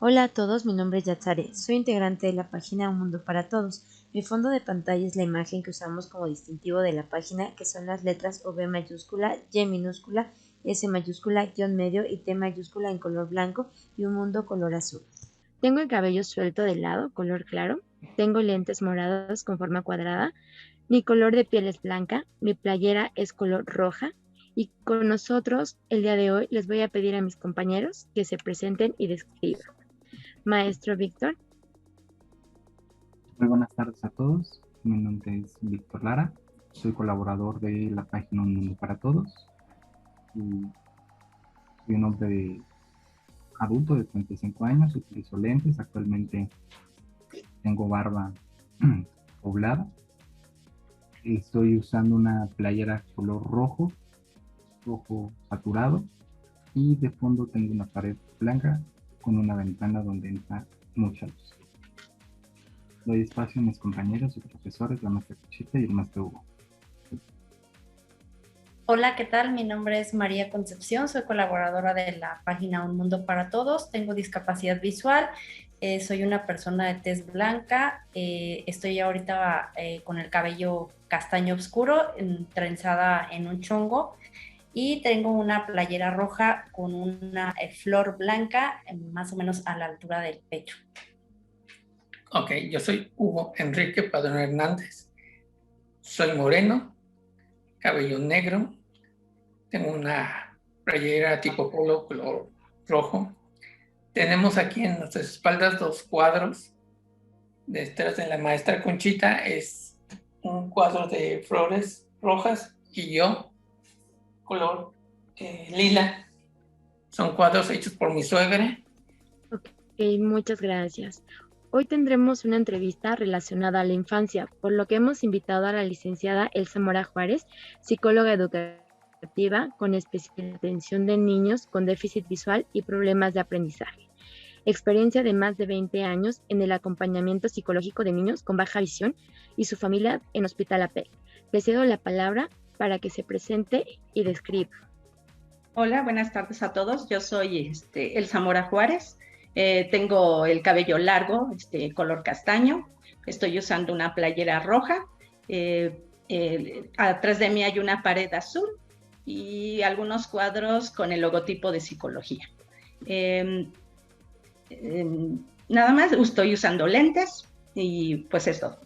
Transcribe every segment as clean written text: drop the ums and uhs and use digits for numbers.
Hola a todos, mi nombre es Yatzare, soy integrante de la página Un Mundo para Todos. Mi fondo de pantalla es la imagen que usamos como distintivo de la página, que son las letras V mayúscula, Y minúscula, S mayúscula, guión medio y T mayúscula en color blanco y un mundo color azul. Tengo el cabello suelto de lado, color claro. Tengo lentes morados con forma cuadrada. Mi color de piel es blanca. Mi playera es color roja. Y con nosotros, el día de hoy, les voy a pedir a mis compañeros que se presenten y describan. Maestro Víctor. Muy buenas tardes a todos. Mi nombre es Víctor Lara. Soy colaborador de la página Un Mundo para Todos. Y soy un hombre adulto de 35 años. Utilizo lentes. Actualmente tengo barba poblada. Estoy usando una playera color rojo, rojo saturado. Y de fondo tengo una pared blanca con una ventana donde entra mucha luz. Doy espacio a mis compañeros y profesores, la maestra Cuchita y el maestro Hugo. Hola, ¿qué tal? Mi nombre es María Concepción, soy colaboradora de la página Un Mundo para Todos, tengo discapacidad visual, soy una persona de tez blanca, estoy ahorita con el cabello castaño oscuro, trenzada en un chongo y tengo una playera roja con una flor blanca más o menos a la altura del pecho. Ok, yo soy Hugo Enrique Padrón Hernández, soy moreno, cabello negro, tengo una playera tipo polo color rojo. Tenemos aquí en nuestras espaldas dos cuadros. Detrás de la maestra Conchita es un cuadro de flores rojas y yo, color lila. Son cuadros hechos por mi suegra. Ok, muchas gracias. Hoy tendremos una entrevista relacionada a la infancia, por lo que hemos invitado a la licenciada Elsa Mora Juárez, psicóloga educativa con especial atención de niños con déficit visual y problemas de aprendizaje. Experiencia de más de 20 años en el acompañamiento psicológico de niños con baja visión y su familia en Hospital APEC. Le cedo la palabra para que se presente y describa. Hola, buenas tardes a todos. Yo soy Elsa Mora Juárez. Tengo el cabello largo, color castaño. Estoy usando una playera roja. Atrás de mí hay una pared azul y algunos cuadros con el logotipo de psicología. Nada más, estoy usando lentes y pues es todo.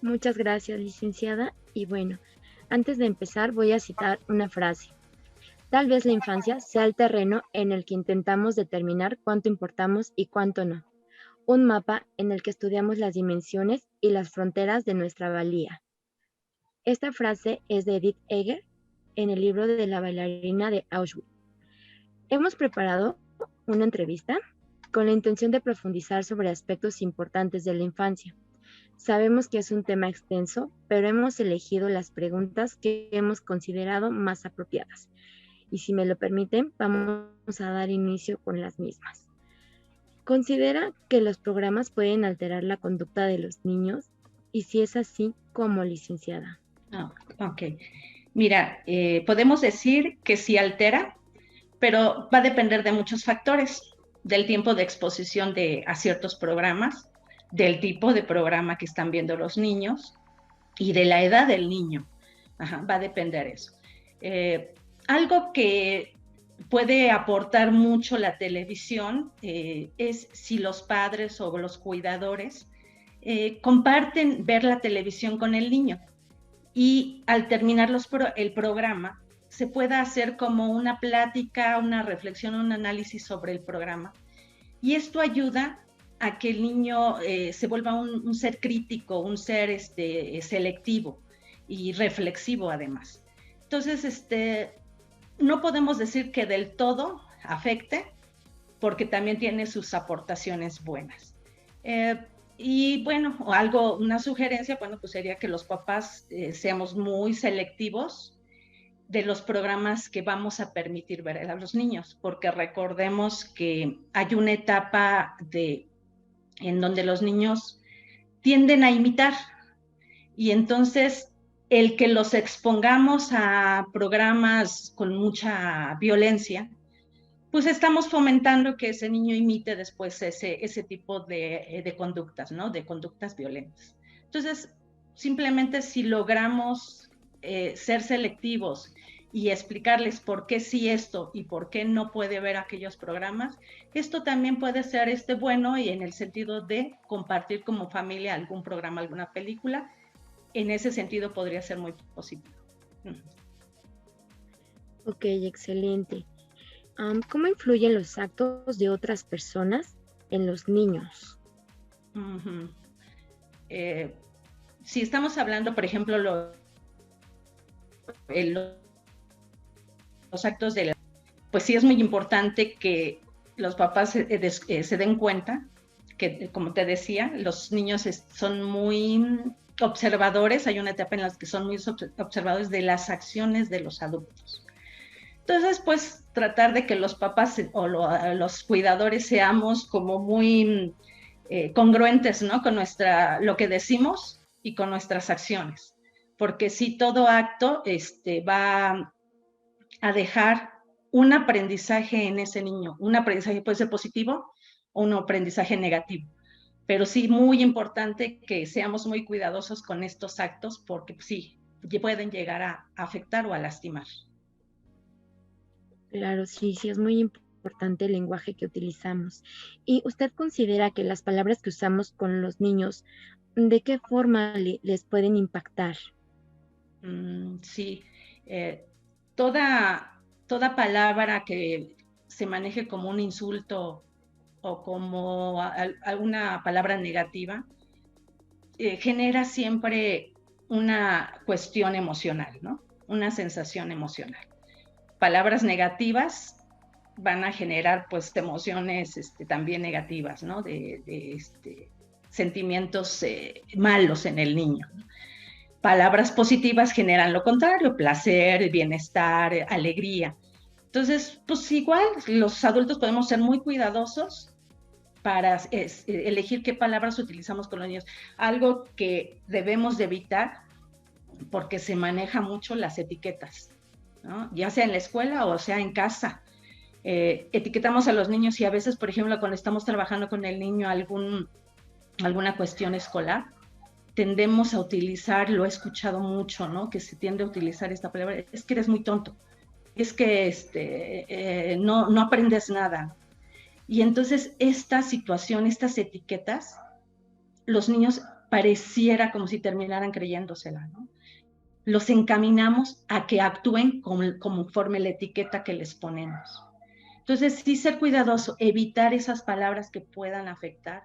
Muchas gracias, licenciada. Y bueno, antes de empezar voy a citar una frase. Tal vez la infancia sea el terreno en el que intentamos determinar cuánto importamos y cuánto no. Un mapa en el que estudiamos las dimensiones y las fronteras de nuestra valía. Esta frase es de Edith Eger en el libro de la bailarina de Auschwitz. Hemos preparado una entrevista con la intención de profundizar sobre aspectos importantes de la infancia. Sabemos que es un tema extenso, pero hemos elegido las preguntas que hemos considerado más apropiadas. Y si me lo permiten, vamos a dar inicio con las mismas. ¿Considera que los programas pueden alterar la conducta de los niños? Y si es así, ¿cómo, licenciada? Ok. Mira, podemos decir que sí altera, pero va a depender de muchos factores, del tiempo de exposición a ciertos programas, del tipo de programa que están viendo los niños y de la edad del niño. Va a depender eso. Algo que puede aportar mucho la televisión es si los padres o los cuidadores comparten ver la televisión con el niño y al terminar el programa se pueda hacer como una plática, una reflexión, un análisis sobre el programa. Y esto ayuda a que el niño se vuelva un ser crítico, un ser selectivo y reflexivo además. Entonces, no podemos decir que del todo afecte, porque también tiene sus aportaciones buenas. Y bueno, una sugerencia, bueno, pues sería que los papás seamos muy selectivos de los programas que vamos a permitir ver a los niños, porque recordemos que hay una etapa en donde los niños tienden a imitar y entonces el que los expongamos a programas con mucha violencia pues estamos fomentando que ese niño imite después ese tipo de conductas, ¿no? De conductas violentas. Entonces, simplemente si logramos ser selectivos y explicarles por qué sí esto y por qué no puede ver aquellos programas, esto también puede ser bueno y en el sentido de compartir como familia algún programa, alguna película, en ese sentido podría ser muy positivo. Ok, excelente. ¿Cómo influyen los actos de otras personas en los niños? Si estamos hablando, por ejemplo, los actos de la... Pues sí es muy importante que los papás se den cuenta que, como te decía, los niños son muy observadores, hay una etapa en la que son muy observadores de las acciones de los adultos. Entonces, pues tratar de que los papás o los cuidadores seamos como muy congruentes, ¿no? Con lo que decimos y con nuestras acciones. Porque si todo acto va a dejar un aprendizaje en ese niño, un aprendizaje puede ser positivo o un aprendizaje negativo. Pero sí, muy importante que seamos muy cuidadosos con estos actos porque sí, pueden llegar a afectar o a lastimar. Claro, sí, sí, es muy importante el lenguaje que utilizamos. ¿Y usted considera que las palabras que usamos con los niños, de qué forma les pueden impactar? Sí, toda palabra que se maneje como un insulto o como una palabra negativa, genera siempre una cuestión emocional, ¿no? Una sensación emocional. Palabras negativas van a generar pues emociones también negativas, ¿no? De sentimientos malos en el niño, ¿no? Palabras positivas generan lo contrario, placer, bienestar, alegría. Entonces, pues igual los adultos podemos ser muy cuidadosos para elegir qué palabras utilizamos con los niños. Algo que debemos de evitar porque se maneja mucho las etiquetas, ¿no? Ya sea en la escuela o sea en casa. Etiquetamos a los niños y a veces, por ejemplo, cuando estamos trabajando con el niño alguna cuestión escolar, tendemos a utilizar, lo he escuchado mucho, ¿no? Que se tiende a utilizar esta palabra, es que eres muy tonto, es que no aprendes nada. Y entonces esta situación, estas etiquetas, los niños pareciera como si terminaran creyéndosela, ¿no? Los encaminamos a que actúen conforme la etiqueta que les ponemos. Entonces, sí ser cuidadoso, evitar esas palabras que puedan afectar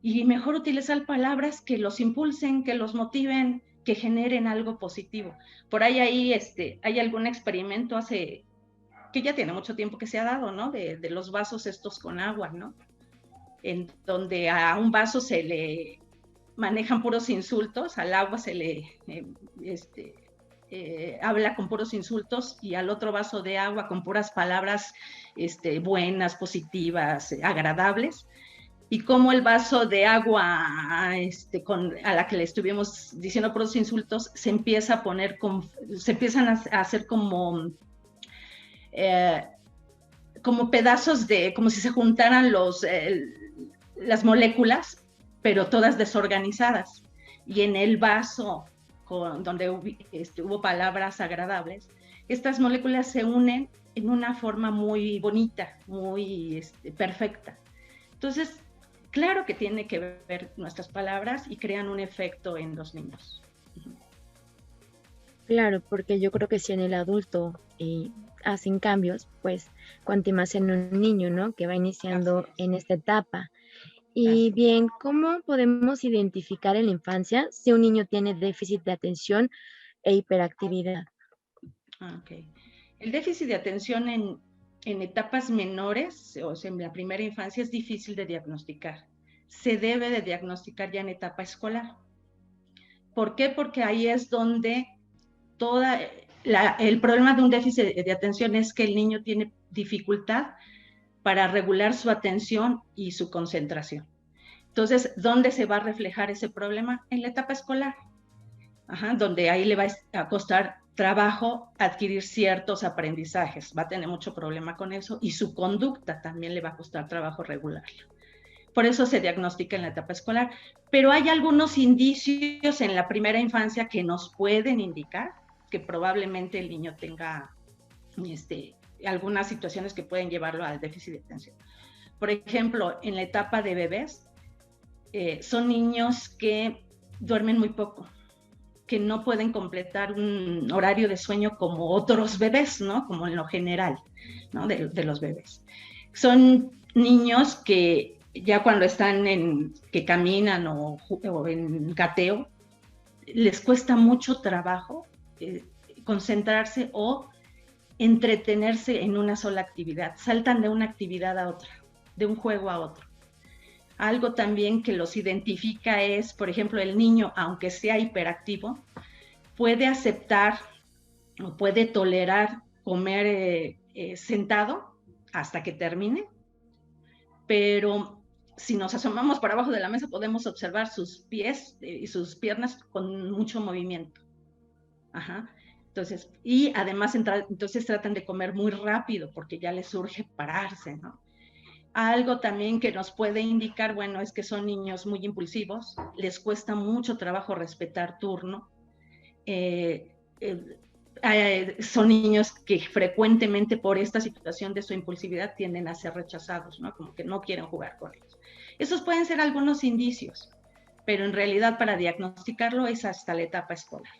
y mejor utilizar palabras que los impulsen, que los motiven, que generen algo positivo. Por ahí hay algún experimento que ya tiene mucho tiempo que se ha dado, ¿no? De los vasos estos con agua, ¿no? En donde a un vaso se le manejan puros insultos, al agua se le habla con puros insultos y al otro vaso de agua con puras palabras buenas, positivas, agradables. Y cómo el vaso de agua a la que le estuvimos diciendo puros insultos se empieza a poner, se empiezan a hacer como pedazos como si se juntaran las moléculas, pero todas desorganizadas. Y en el vaso donde hubo palabras agradables, estas moléculas se unen en una forma muy bonita, muy perfecta. Entonces, claro que tiene que ver nuestras palabras y crean un efecto en los niños. Claro, porque yo creo que si en el adulto hacen cambios, pues cuanto más en un niño, ¿no? Que va iniciando en esta etapa. Y bien, ¿cómo podemos identificar en la infancia si un niño tiene déficit de atención e hiperactividad? Okay. El déficit de atención en etapas menores, o sea, en la primera infancia, es difícil de diagnosticar. Se debe de diagnosticar ya en etapa escolar. ¿Por qué? Porque ahí es donde el problema de un déficit de atención es que el niño tiene dificultad para regular su atención y su concentración. Entonces, ¿dónde se va a reflejar ese problema? En la etapa escolar, donde ahí le va a costar trabajo adquirir ciertos aprendizajes, va a tener mucho problema con eso y su conducta también le va a costar trabajo regularlo. Por eso se diagnostica en la etapa escolar. Pero hay algunos indicios en la primera infancia que nos pueden indicar que probablemente el niño tenga algunas situaciones que pueden llevarlo al déficit de atención. Por ejemplo, en la etapa de bebés, son niños que duermen muy poco, que no pueden completar un horario de sueño como otros bebés, ¿no? Como en lo general, ¿no? de los bebés. Son niños que ya cuando están que caminan o en gateo, les cuesta mucho trabajo concentrarse o entretenerse en una sola actividad. Saltan de una actividad a otra, de un juego a otro. Algo también que los identifica es, por ejemplo, el niño, aunque sea hiperactivo, puede aceptar o puede tolerar comer sentado hasta que termine, pero si nos asomamos por abajo de la mesa podemos observar sus pies y sus piernas con mucho movimiento. Ajá. Entonces, y además entonces tratan de comer muy rápido porque ya les urge pararse, ¿no? Algo también que nos puede indicar, bueno, es que son niños muy impulsivos, les cuesta mucho trabajo respetar turno, son niños que frecuentemente por esta situación de su impulsividad tienden a ser rechazados, ¿no? Como que no quieren jugar con ellos. Esos pueden ser algunos indicios, pero en realidad para diagnosticarlo es hasta la etapa escolar.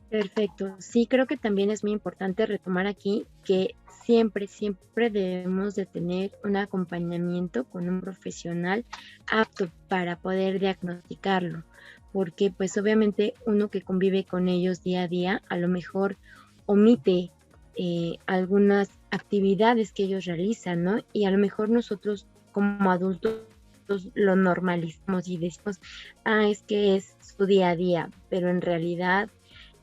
Perfecto. Sí, creo que también es muy importante retomar aquí que siempre debemos de tener un acompañamiento con un profesional apto para poder diagnosticarlo, porque pues obviamente uno que convive con ellos día a día a lo mejor omite algunas actividades que ellos realizan, ¿no? Y a lo mejor nosotros como adultos lo normalizamos y decimos, es que es su día a día, pero en realidad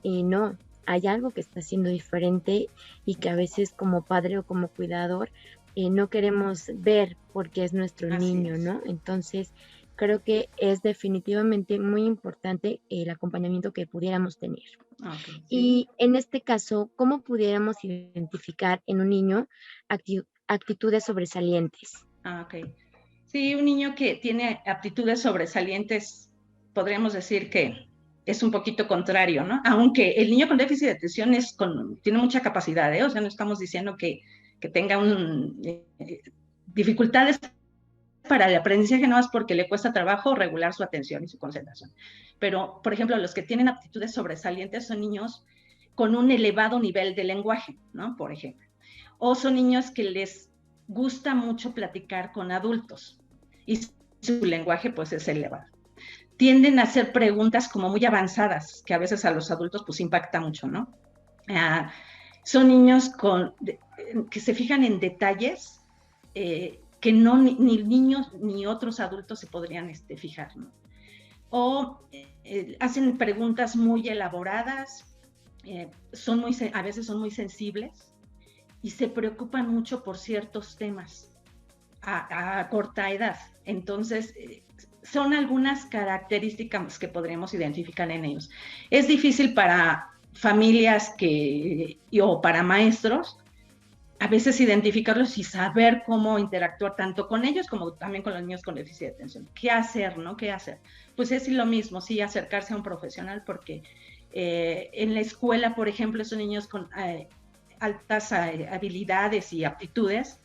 no, hay algo que está siendo diferente y que a veces como padre o como cuidador no queremos ver porque es nuestro niño, ¿no? Entonces, creo que es definitivamente muy importante el acompañamiento que pudiéramos tener. Okay, sí. Y en este caso, ¿cómo pudiéramos identificar en un niño actitudes sobresalientes? Ok. Sí, un niño que tiene aptitudes sobresalientes, podríamos decir que es un poquito contrario, ¿no? Aunque el niño con déficit de atención tiene mucha capacidad, ¿eh? O sea, no estamos diciendo que tenga dificultades para el aprendizaje, no es porque le cuesta trabajo regular su atención y su concentración. Pero, por ejemplo, los que tienen aptitudes sobresalientes son niños con un elevado nivel de lenguaje, ¿no? Por ejemplo. O son niños que les gusta mucho platicar con adultos y su lenguaje pues es elevado. Tienden a hacer preguntas como muy avanzadas, que a veces a los adultos pues impacta mucho, ¿no? Son niños que se fijan en detalles que no ni niños ni otros adultos se podrían fijar, ¿no? O hacen preguntas muy elaboradas, a veces son muy sensibles y se preocupan mucho por ciertos temas a corta edad. Entonces, son algunas características que podremos identificar en ellos. Es difícil para familias o para maestros a veces identificarlos y saber cómo interactuar tanto con ellos como también con los niños con déficit de atención. ¿Qué hacer, no? ¿Qué hacer? Pues es lo mismo, sí, acercarse a un profesional porque en la escuela, por ejemplo, esos niños con altas habilidades y aptitudes,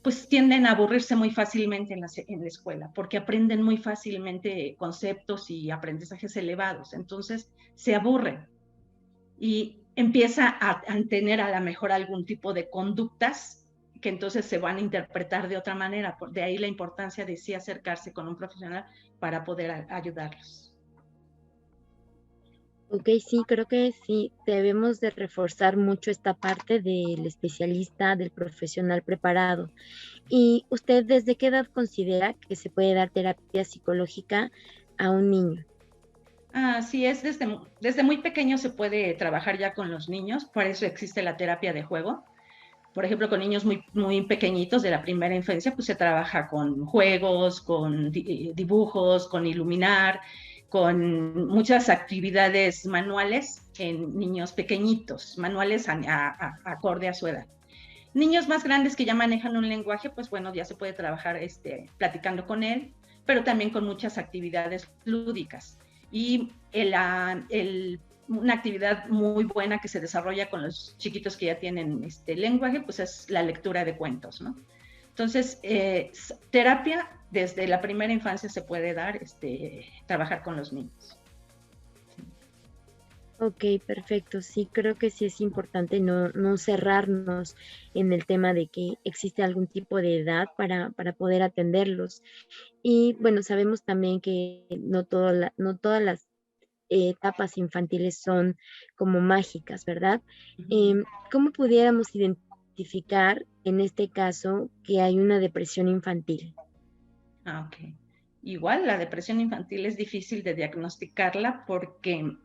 pues tienden a aburrirse muy fácilmente en la escuela, porque aprenden muy fácilmente conceptos y aprendizajes elevados, entonces se aburren y empieza a tener a lo mejor algún tipo de conductas que entonces se van a interpretar de otra manera, de ahí la importancia de sí acercarse con un profesional para poder ayudarlos. Ok, sí, creo que sí, debemos de reforzar mucho esta parte del especialista, del profesional preparado. ¿Y usted desde qué edad considera que se puede dar terapia psicológica a un niño? Sí, desde muy pequeño se puede trabajar ya con los niños, por eso existe la terapia de juego. Por ejemplo, con niños muy, muy pequeñitos de la primera infancia, pues se trabaja con juegos, con dibujos, con iluminar, con muchas actividades manuales en niños pequeñitos, manuales acorde a su edad. Niños más grandes que ya manejan un lenguaje, pues bueno, ya se puede trabajar platicando con él, pero también con muchas actividades lúdicas. Y una actividad muy buena que se desarrolla con los chiquitos que ya tienen lenguaje, pues es la lectura de cuentos, ¿no? Entonces, terapia desde la primera infancia se puede dar, trabajar con los niños. Ok, perfecto. Sí, creo que sí es importante no cerrarnos en el tema de que existe algún tipo de edad para poder atenderlos. Y bueno, sabemos también que no todas las etapas infantiles son como mágicas, ¿verdad? ¿Cómo pudiéramos identificar en este caso que hay una depresión infantil? Ok. Igual la depresión infantil es difícil de diagnosticarla porque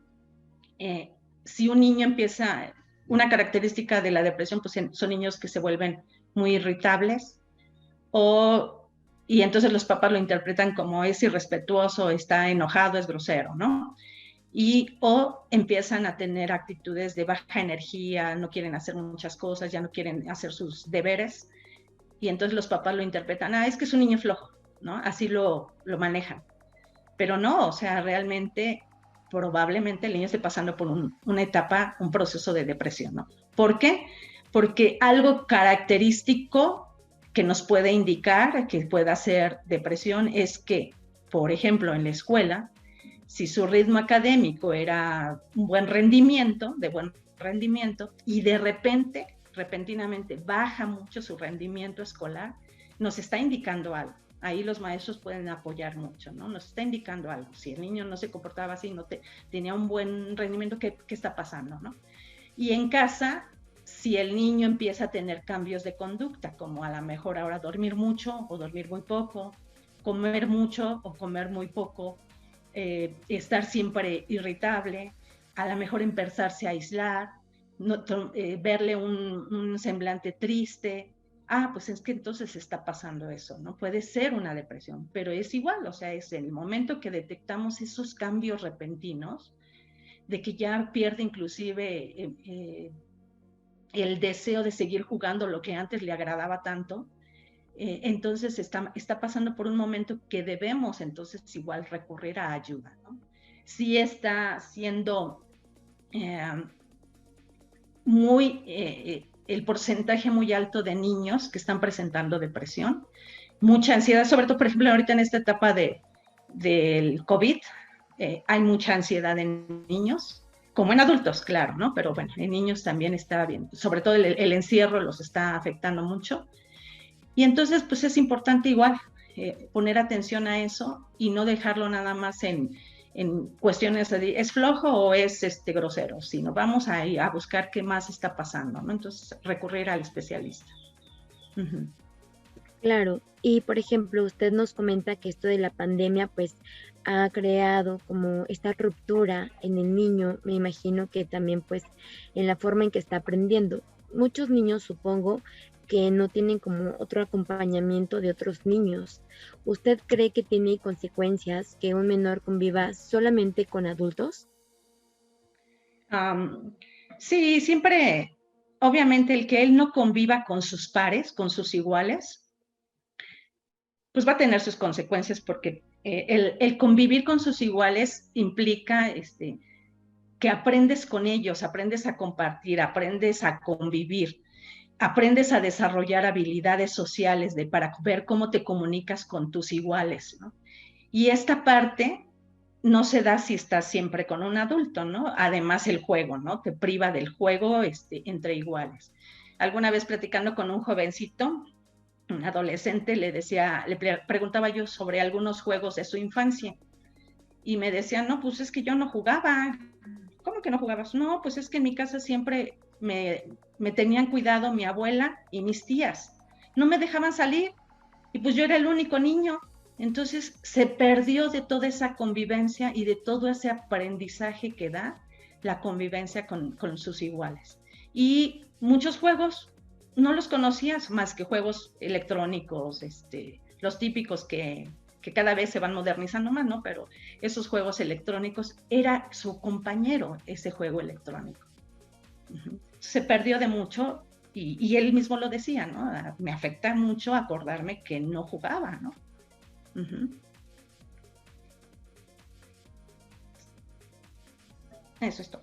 si un niño empieza, una característica de la depresión, pues son niños que se vuelven muy irritables y entonces los papás lo interpretan como es irrespetuoso, está enojado, es grosero, ¿no? O empiezan a tener actitudes de baja energía, no quieren hacer muchas cosas, ya no quieren hacer sus deberes, y entonces los papás lo interpretan, es que es un niño flojo, ¿no? Así lo manejan. Pero no, o sea, realmente, probablemente el niño esté pasando por una etapa, un proceso de depresión, ¿no? ¿Por qué? Porque algo característico que nos puede indicar que pueda ser depresión es que, por ejemplo, en la escuela, si su ritmo académico era un buen rendimiento, de buen rendimiento, y de repente, repentinamente, baja mucho su rendimiento escolar, nos está indicando algo. Ahí los maestros pueden apoyar mucho, ¿no? Nos está indicando algo. Si el niño no se comportaba así, tenía un buen rendimiento, ¿qué está pasando, no? Y en casa, si el niño empieza a tener cambios de conducta, como a lo mejor ahora dormir mucho o dormir muy poco, comer mucho o comer muy poco, estar siempre irritable, a lo mejor empezarse a aislar, verle un semblante triste, pues es que entonces está pasando eso, ¿no? Puede ser una depresión, pero es igual, o sea, es el momento que detectamos esos cambios repentinos, de que ya pierde inclusive el deseo de seguir jugando lo que antes le agradaba tanto, entonces está pasando por un momento que debemos entonces igual recurrir a ayuda, ¿no? Sí está siendo el porcentaje muy alto de niños que están presentando depresión, mucha ansiedad, sobre todo, por ejemplo, ahorita en esta etapa del COVID, hay mucha ansiedad en niños, como en adultos, claro, ¿no? Pero bueno, en niños también está bien, sobre todo el encierro los está afectando mucho. Y entonces, pues es importante igual poner atención a eso y no dejarlo nada más en cuestiones de es flojo o es grosero, sino vamos a buscar qué más está pasando, ¿no? Entonces, recurrir al especialista. Uh-huh. Claro, y por ejemplo, usted nos comenta que esto de la pandemia, pues, ha creado como esta ruptura en el niño, me imagino que también, pues, en la forma en que está aprendiendo. Muchos niños, supongo, que no tienen como otro acompañamiento de otros niños. ¿Usted cree que tiene consecuencias que un menor conviva solamente con adultos? Sí, siempre, obviamente el que él no conviva con sus pares, con sus iguales, pues va a tener sus consecuencias porque el convivir con sus iguales implica que aprendes con ellos, aprendes a compartir, aprendes a convivir, aprendes a desarrollar habilidades sociales para ver cómo te comunicas con tus iguales, ¿no? Y esta parte no se da si estás siempre con un adulto, ¿no? Además el juego, ¿no? Te priva del juego entre iguales. Alguna vez platicando con un jovencito, un adolescente, le preguntaba yo sobre algunos juegos de su infancia y me decía, no, pues es que yo no jugaba. ¿Cómo que no jugabas? No, pues es que en mi casa siempre me tenían cuidado mi abuela y mis tías. No me dejaban salir y pues yo era el único niño. Entonces se perdió de toda esa convivencia y de todo ese aprendizaje que da la convivencia con sus iguales. Y muchos juegos no los conocías más que juegos electrónicos, los típicos que que cada vez se van modernizando más, ¿no? Pero esos juegos electrónicos, era su compañero ese juego electrónico. Se perdió de mucho y él mismo lo decía, ¿no? Me afecta mucho acordarme que no jugaba, ¿no? Eso es todo.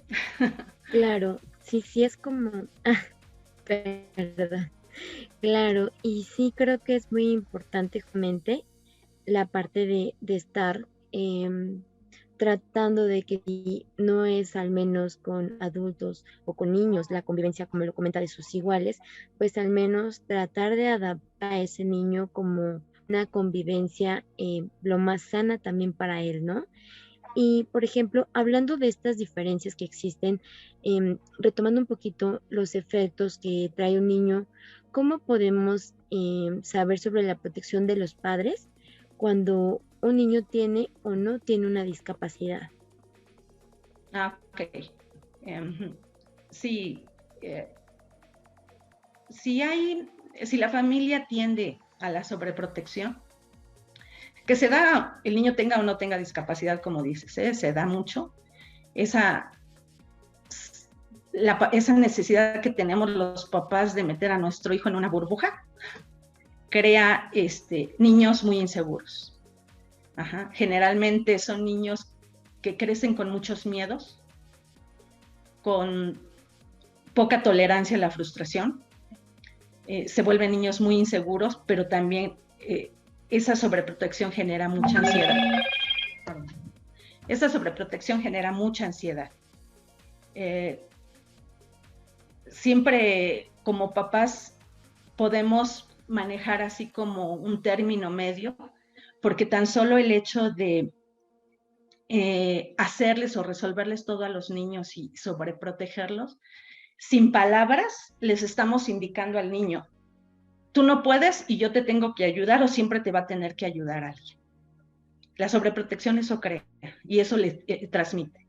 Claro, sí, sí es como... perdón. Claro, y sí creo que es muy importante justamente la parte de estar tratando de que si no es al menos con adultos o con niños la convivencia, como lo comenta, de sus iguales, pues al menos tratar de adaptar a ese niño como una convivencia lo más sana también para él, ¿no? Y, por ejemplo, hablando de estas diferencias que existen, retomando un poquito los efectos que trae un niño, ¿cómo podemos saber sobre la protección de los padres cuando un niño tiene o no tiene una discapacidad? Ok. Sí, si la familia tiende a la sobreprotección, que se da, el niño tenga o no tenga discapacidad, como dices, se da mucho, esa necesidad que tenemos los papás de meter a nuestro hijo en una burbuja, crea niños muy inseguros. Generalmente son niños que crecen con muchos miedos, con poca tolerancia a la frustración, se vuelven niños muy inseguros, pero también esa sobreprotección genera mucha ansiedad. Esa sobreprotección genera mucha ansiedad. Siempre como papás podemos manejar así como un término medio, porque tan solo el hecho de hacerles o resolverles todo a los niños y sobreprotegerlos, sin palabras les estamos indicando al niño, tú no puedes y yo te tengo que ayudar o siempre te va a tener que ayudar alguien. La sobreprotección eso crea y eso le transmite.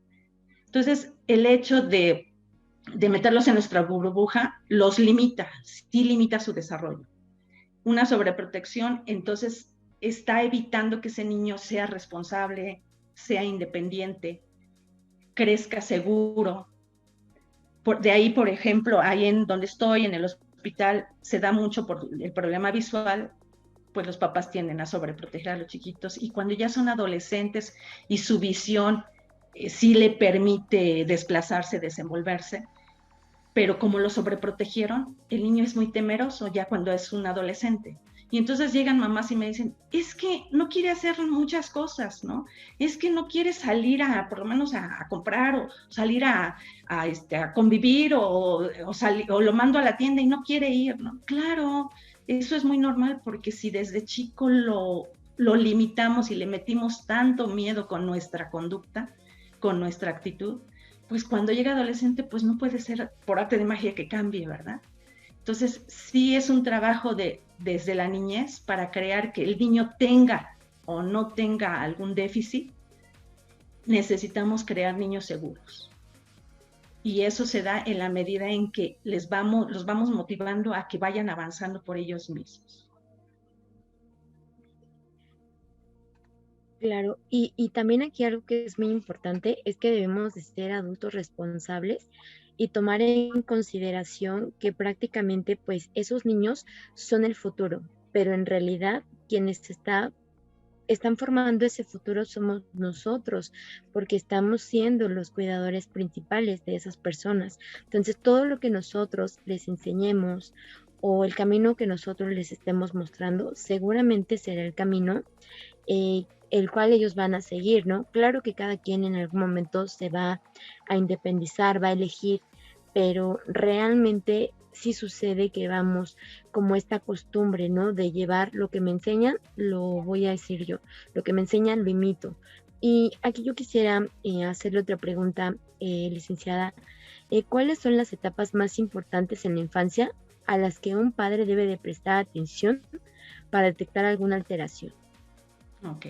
Entonces, el hecho de meterlos en nuestra burbuja los limita, sí limita su desarrollo. Una sobreprotección, entonces, está evitando que ese niño sea responsable, sea independiente, crezca seguro. De ahí, por ejemplo, ahí en donde estoy, en el hospital, se da mucho por el problema visual, pues los papás tienden a sobreproteger a los chiquitos y cuando ya son adolescentes y su visión sí le permite desplazarse, desenvolverse, pero como lo sobreprotegieron, el niño es muy temeroso ya cuando es un adolescente. Y entonces llegan mamás y me dicen, es que no quiere hacer muchas cosas, ¿no? Es que no quiere salir por lo menos a comprar o salir a convivir o lo mando a la tienda y no quiere ir, ¿no? Claro, eso es muy normal porque si desde chico lo limitamos y le metimos tanto miedo con nuestra conducta, con nuestra actitud, pues cuando llega adolescente, pues no puede ser por arte de magia que cambie, ¿verdad? Entonces, sí es un trabajo desde la niñez para crear que el niño tenga o no tenga algún déficit, necesitamos crear niños seguros. Y eso se da en la medida en que los vamos motivando a que vayan avanzando por ellos mismos. Claro, y también aquí algo que es muy importante es que debemos de ser adultos responsables y tomar en consideración que prácticamente pues esos niños son el futuro, pero en realidad quienes están formando ese futuro somos nosotros, porque estamos siendo los cuidadores principales de esas personas. Entonces, todo lo que nosotros les enseñemos o el camino que nosotros les estemos mostrando, seguramente será el camino el cual ellos van a seguir, ¿no? Claro que cada quien en algún momento se va a independizar, va a elegir, pero realmente sí sucede que vamos como esta costumbre, ¿no? De llevar lo que me enseñan, lo voy a decir yo, lo que me enseñan lo imito. Y aquí yo quisiera hacerle otra pregunta, licenciada. ¿Cuáles son las etapas más importantes en la infancia a las que un padre debe de prestar atención para detectar alguna alteración? Ok.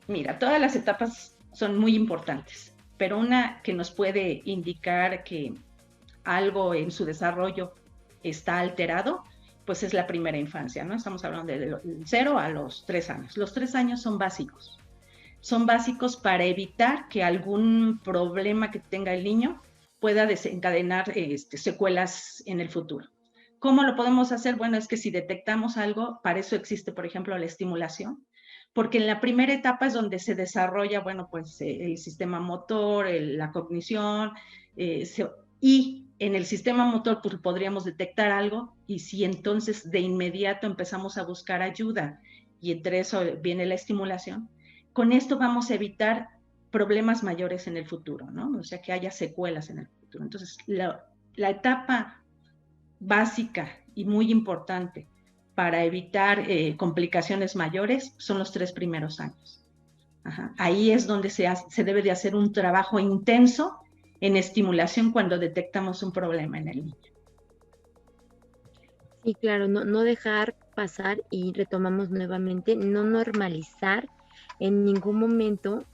Mira, todas las etapas son muy importantes, pero una que nos puede indicar que algo en su desarrollo está alterado pues es la primera infancia, ¿no? Estamos hablando de 0 a los 3 años. Los 3 años son básicos. Son básicos para evitar que algún problema que tenga el niño pueda desencadenar secuelas en el futuro. ¿Cómo lo podemos hacer? Bueno, es que si detectamos algo, para eso existe, por ejemplo, la estimulación, porque en la primera etapa es donde se desarrolla, bueno, pues el sistema motor, la cognición, y en el sistema motor pues podríamos detectar algo, y si entonces de inmediato empezamos a buscar ayuda, y entre eso viene la estimulación, con esto vamos a evitar problemas mayores en el futuro, ¿no? O sea, que haya secuelas en el futuro. Entonces, la etapa básica y muy importante para evitar complicaciones mayores son los 3 primeros años. Ajá. Ahí es donde se debe de hacer un trabajo intenso en estimulación cuando detectamos un problema en el niño. Sí, claro, no dejar pasar, y retomamos nuevamente, no normalizar en ningún momento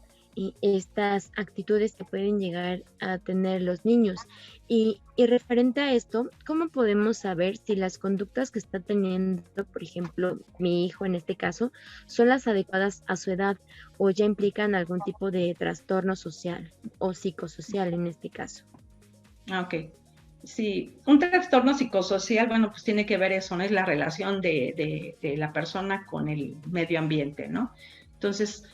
estas actitudes que pueden llegar a tener los niños. Y referente a esto, ¿cómo podemos saber si las conductas que está teniendo, por ejemplo, mi hijo en este caso, son las adecuadas a su edad o ya implican algún tipo de trastorno social o psicosocial en este caso? Ok. Sí, un trastorno psicosocial, bueno, pues tiene que ver eso, ¿no? Es la relación de la persona con el medio ambiente, ¿no? Entonces,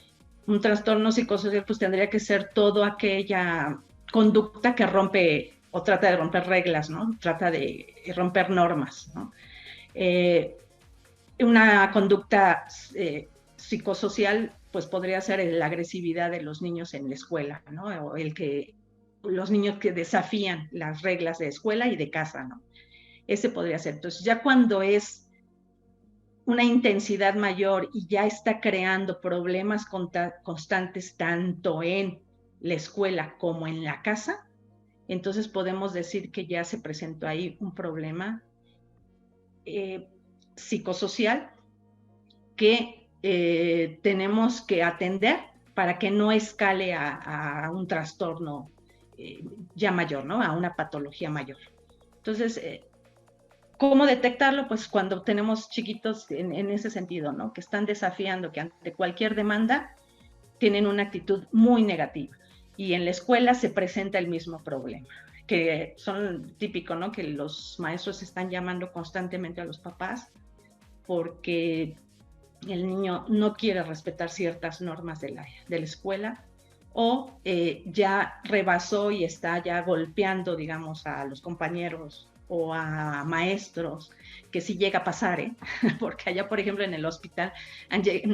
un trastorno psicosocial pues tendría que ser toda aquella conducta que rompe o trata de romper reglas, ¿no? Trata de romper normas, ¿no? Una conducta psicosocial pues podría ser la agresividad de los niños en la escuela, ¿no? O los niños que desafían las reglas de escuela y de casa, ¿no? Ese podría ser. Entonces, ya cuando es una intensidad mayor y ya está creando problemas constantes tanto en la escuela como en la casa, entonces podemos decir que ya se presentó ahí un problema psicosocial que tenemos que atender para que no escale a un trastorno ya mayor, ¿no? A una patología mayor. Entonces, ¿cómo detectarlo? Pues cuando tenemos chiquitos en ese sentido, ¿no? Que están desafiando, que ante cualquier demanda tienen una actitud muy negativa. Y en la escuela se presenta el mismo problema, que son típico, ¿no? Que los maestros están llamando constantemente a los papás porque el niño no quiere respetar ciertas normas de la escuela, o ya rebasó y está ya golpeando, digamos, a los compañeros o a maestros, que sí llega a pasar, porque allá, por ejemplo, en el hospital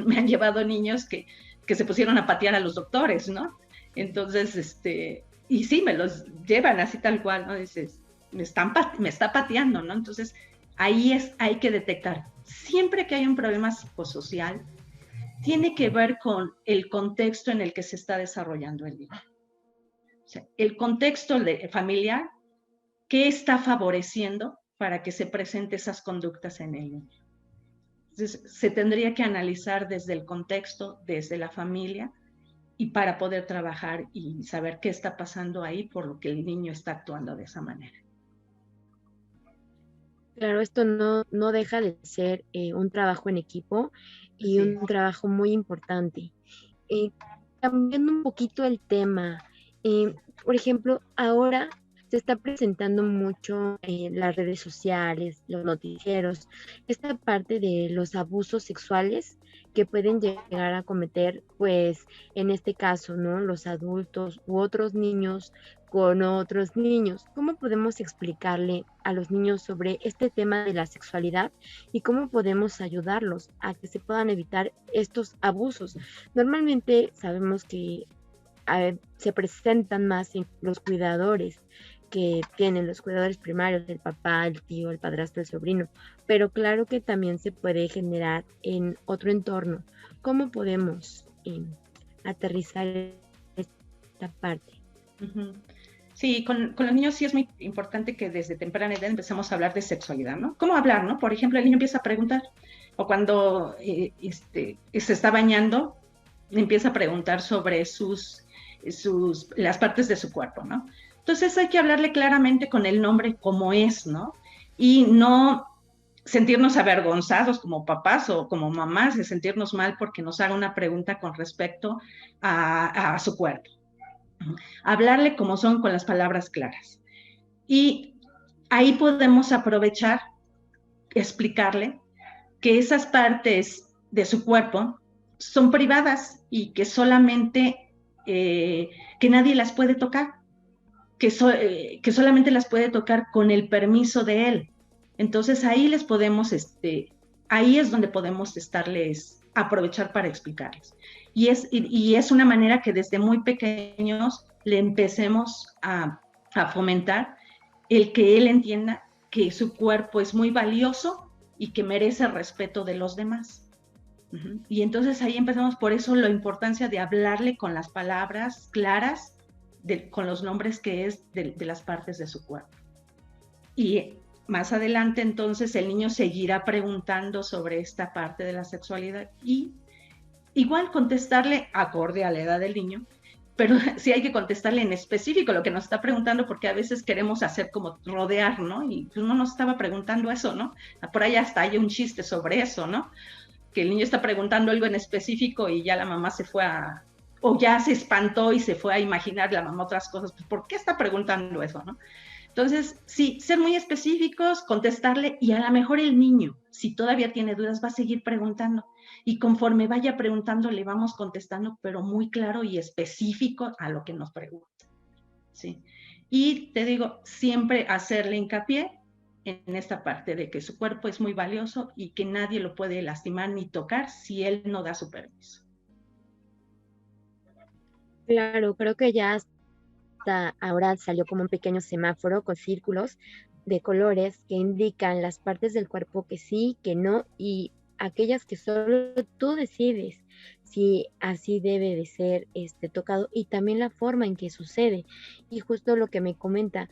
me han llevado niños que se pusieron a patear a los doctores, ¿no? Entonces, y sí, me los llevan así tal cual, ¿no? Dices, me está pateando, ¿no? Entonces, ahí hay que detectar. Siempre que hay un problema psicosocial, tiene que ver con el contexto en el que se está desarrollando el niño. O sea, el contexto familiar, ¿qué está favoreciendo para que se presenten esas conductas en el niño? Entonces, se tendría que analizar desde el contexto, desde la familia, y para poder trabajar y saber qué está pasando ahí por lo que el niño está actuando de esa manera. Claro, esto no deja de ser un trabajo en equipo y sí, un trabajo muy importante. Cambiando un poquito el tema, por ejemplo, ahora se está presentando mucho en las redes sociales, los noticieros, esta parte de los abusos sexuales que pueden llegar a cometer, pues, en este caso, ¿no? Los adultos u otros niños con otros niños. ¿Cómo podemos explicarle a los niños sobre este tema de la sexualidad y cómo podemos ayudarlos a que se puedan evitar estos abusos? Normalmente sabemos que se presentan más en los cuidadores que tienen los cuidadores primarios, el papá, el tío, el padrastro, el sobrino, pero claro que también se puede generar en otro entorno. ¿Cómo podemos aterrizar esta parte? Uh-huh. Sí, con los niños sí es muy importante que desde temprana edad empecemos a hablar de sexualidad, ¿no? ¿Cómo hablar, no? Por ejemplo, el niño empieza a preguntar, o cuando se está bañando, empieza a preguntar sobre las partes de su cuerpo, ¿no? Entonces hay que hablarle claramente con el nombre como es, ¿no? Y no sentirnos avergonzados como papás o como mamás, de sentirnos mal porque nos haga una pregunta con respecto a su cuerpo. Hablarle como son, con las palabras claras. Y ahí podemos aprovechar, explicarle que esas partes de su cuerpo son privadas y que solamente, que nadie las puede tocar, que solamente las puede tocar con el permiso de él. Entonces ahí les podemos, ahí es donde podemos aprovechar para explicarles. Y es una manera que desde muy pequeños le empecemos a fomentar el que él entienda que su cuerpo es muy valioso y que merece respeto de los demás. Y entonces ahí empezamos, por eso la importancia de hablarle con las palabras claras, con los nombres que es de las partes de su cuerpo. Y más adelante entonces el niño seguirá preguntando sobre esta parte de la sexualidad y igual contestarle acorde a la edad del niño, pero sí hay que contestarle en específico lo que nos está preguntando, porque a veces queremos hacer como rodear, ¿no? Y pues no nos estaba preguntando eso, ¿no? Por ahí hasta hay un chiste sobre eso, ¿no? Que el niño está preguntando algo en específico y ya la mamá se fue o ya se espantó y se fue a imaginar la mamá otras cosas. Pues, ¿por qué está preguntando eso, no? Entonces, sí, ser muy específicos, contestarle, y a lo mejor el niño, si todavía tiene dudas, va a seguir preguntando. Y conforme vaya preguntando, le vamos contestando, pero muy claro y específico a lo que nos pregunta. ¿Sí? Y te digo, siempre hacerle hincapié en esta parte de que su cuerpo es muy valioso y que nadie lo puede lastimar ni tocar si él no da su permiso. Claro, creo que ya hasta ahora salió como un pequeño semáforo con círculos de colores que indican las partes del cuerpo que sí, que no, y aquellas que solo tú decides si así debe de ser tocado, y también la forma en que sucede. Y justo lo que me comenta,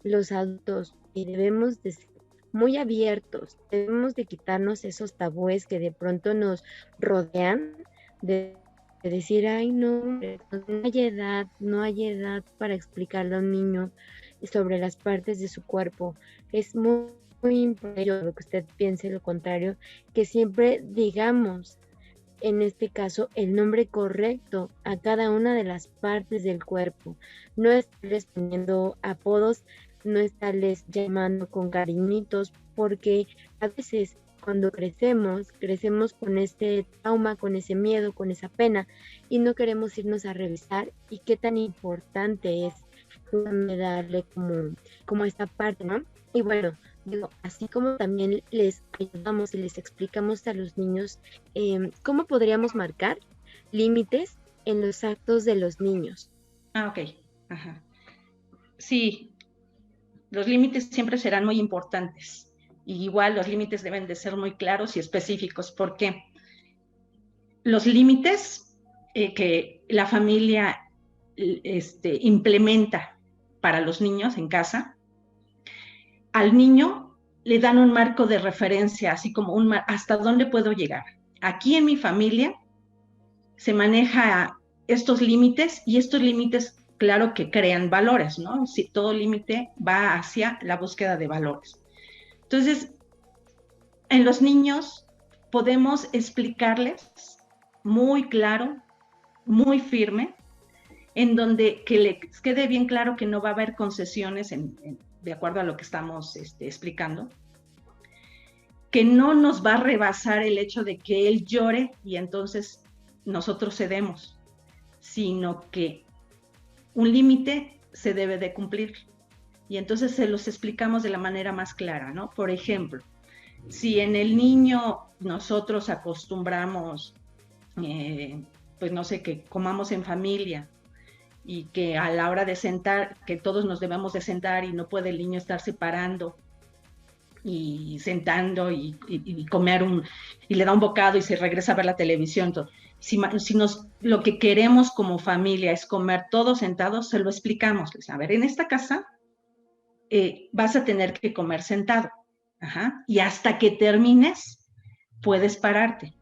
los adultos debemos de ser muy abiertos, debemos de quitarnos esos tabúes que de pronto nos rodean, de decir, ay, no no hay edad para explicarle a un niño sobre las partes de su cuerpo. Es muy importante lo que usted piense, lo contrario, que siempre digamos, en este caso, el nombre correcto a cada una de las partes del cuerpo. No estarles poniendo apodos, no estarles llamando con cariñitos, porque a veces cuando crecemos con este trauma, con ese miedo, con esa pena, y no queremos irnos a revisar, y qué tan importante es darle como esta parte, ¿no? Y bueno, digo, así como también les ayudamos y les explicamos a los niños cómo podríamos marcar límites en los actos de los niños. Ah, ok. Ajá. Sí, los límites siempre serán muy importantes. Y igual los límites deben de ser muy claros y específicos, porque los límites que la familia implementa para los niños en casa, al niño le dan un marco de referencia, así como hasta dónde puedo llegar. Aquí en mi familia se maneja estos límites, y estos límites, claro que crean valores, ¿no? Si todo límite va hacia la búsqueda de valores. Entonces, en los niños podemos explicarles muy claro, muy firme, en donde que les quede bien claro que no va a haber concesiones de acuerdo a lo que estamos explicando, que no nos va a rebasar el hecho de que él llore y entonces nosotros cedemos, sino que un límite se debe de cumplir. Y entonces se los explicamos de la manera más clara, ¿no? Por ejemplo, si en el niño nosotros acostumbramos, pues no sé, que comamos en familia y que a la hora de sentar, que todos nos debemos de sentar y no puede el niño estar separando y sentando y comer y le da un bocado y se regresa a ver la televisión. Entonces, lo que queremos como familia es comer todos sentados, se lo explicamos. A ver, en esta casa vas a tener que comer sentado. Ajá. Y hasta que termines, puedes pararte.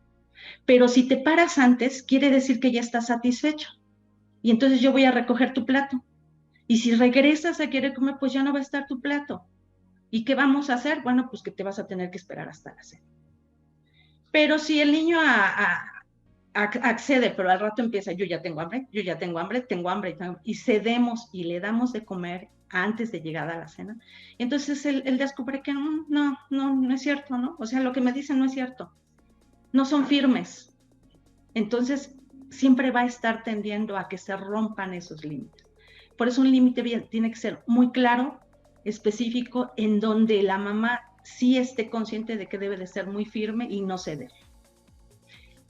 Pero si te paras antes, quiere decir que ya estás satisfecho. Y entonces yo voy a recoger tu plato. Y si regresas a querer comer, pues ya no va a estar tu plato. ¿Y qué vamos a hacer? Bueno, pues que te vas a tener que esperar hasta la cena. Pero si el niño accede, pero al rato empieza, yo ya tengo hambre, yo ya tengo hambre, tengo hambre, y cedemos y le damos de comer antes de llegar a la cena, entonces él descubre que no es cierto, ¿no? O sea, lo que me dicen no es cierto, no son firmes. Entonces, siempre va a estar tendiendo a que se rompan esos límites. Por eso un límite tiene que ser muy claro, específico, en donde la mamá sí esté consciente de que debe de ser muy firme y no ceder.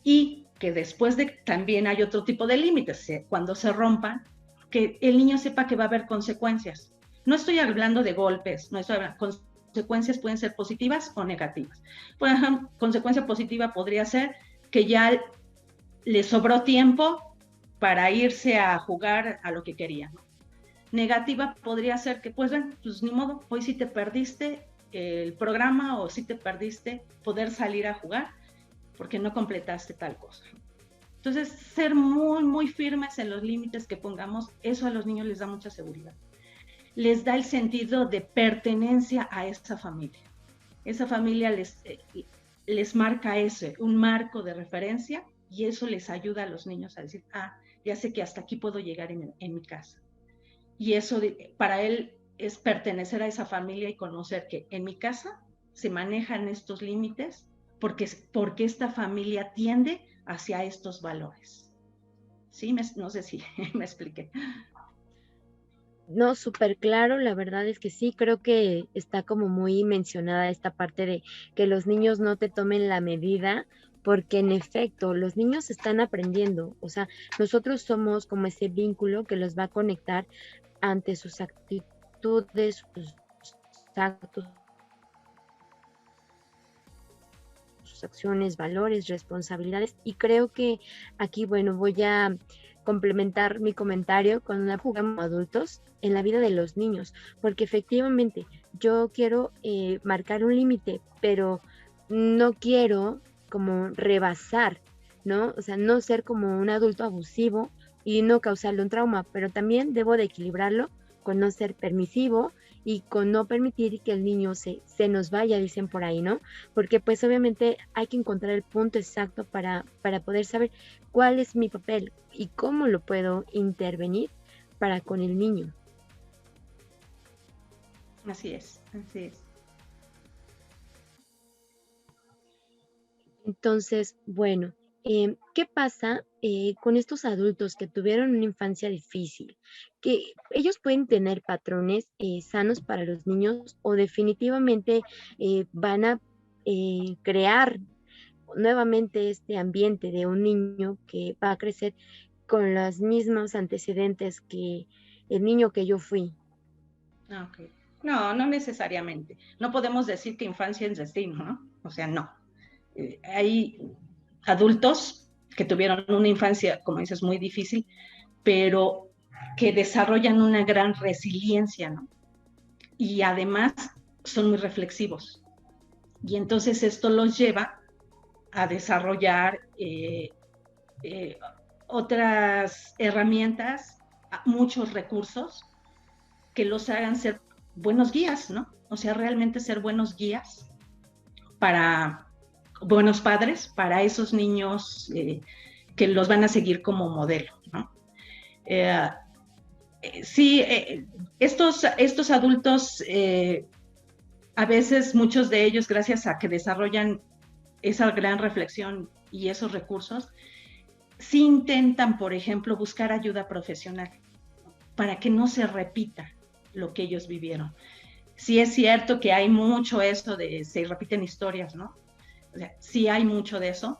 Y que después también hay otro tipo de límites, cuando se rompan, que el niño sepa que va a haber consecuencias. No estoy hablando de golpes, no estoy hablando, consecuencias pueden ser positivas o negativas. Por ejemplo, consecuencia positiva podría ser que ya le sobró tiempo para irse a jugar a lo que quería, ¿no? Negativa podría ser que, pues ni modo, hoy sí te perdiste el programa o sí te perdiste poder salir a jugar porque no completaste tal cosa. Entonces, ser muy firmes en los límites que pongamos, eso a los niños les da mucha seguridad. Les da el sentido de pertenencia a esa familia. Esa familia les marca un marco de referencia, y eso les ayuda a los niños a decir, ya sé que hasta aquí puedo llegar en mi casa. Y eso para él es pertenecer a esa familia y conocer que en mi casa se manejan estos límites porque esta familia tiende hacia estos valores. ¿Sí? No sé si me expliqué. No, súper claro, la verdad es que sí, creo que está como muy mencionada esta parte de que los niños no te tomen la medida, porque en efecto, los niños están aprendiendo, o sea, nosotros somos como ese vínculo que los va a conectar ante sus actitudes, sus actos, sus acciones, valores, responsabilidades, y creo que aquí, bueno, voy a complementar mi comentario con una jugamos adultos en la vida de los niños, porque efectivamente yo quiero marcar un límite, pero no quiero como rebasar, ¿no? O sea, no ser como un adulto abusivo y no causarle un trauma, pero también debo de equilibrarlo con no ser permisivo y con no permitir que el niño se nos vaya, dicen por ahí, ¿no? Porque pues obviamente hay que encontrar el punto exacto para poder saber cuál es mi papel y cómo lo puedo intervenir para con el niño. Así es, así es. Entonces, bueno, ¿qué pasa con estos adultos que tuvieron una infancia difícil? Que ellos pueden tener patrones sanos para los niños o definitivamente van a crear nuevamente este ambiente de un niño que va a crecer con los mismos antecedentes que el niño que yo fui. Okay. No necesariamente. No podemos decir que infancia es destino, ¿no? O sea, no. Hay adultos que tuvieron una infancia, como dices, muy difícil, pero que desarrollan una gran resiliencia, ¿no? Y además son muy reflexivos. Y entonces esto los lleva a desarrollar otras herramientas, muchos recursos que los hagan ser buenos guías, ¿no? O sea, realmente ser buenos guías para buenos padres, para esos niños que los van a seguir como modelo, ¿no? Sí, estos adultos, a veces muchos de ellos, gracias a que desarrollan esa gran reflexión y esos recursos, sí intentan, por ejemplo, buscar ayuda profesional para que no se repita lo que ellos vivieron. Sí es cierto que hay mucho eso de se repiten historias, ¿no? O sea, sí hay mucho de eso,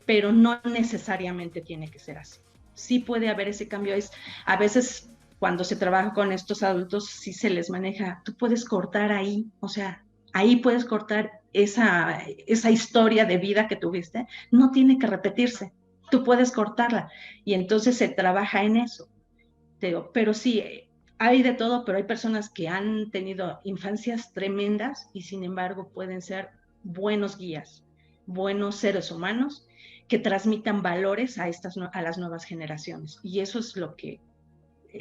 pero no necesariamente tiene que ser así. Sí puede haber ese cambio. A veces cuando se trabaja con estos adultos, sí se les maneja, tú puedes cortar ahí, o sea, ahí puedes cortar esa historia de vida que tuviste, no tiene que repetirse, tú puedes cortarla, y entonces se trabaja en eso. Pero sí, hay de todo, pero hay personas que han tenido infancias tremendas y sin embargo pueden ser buenos guías, buenos seres humanos que transmitan valores a las nuevas generaciones. Y eso es lo que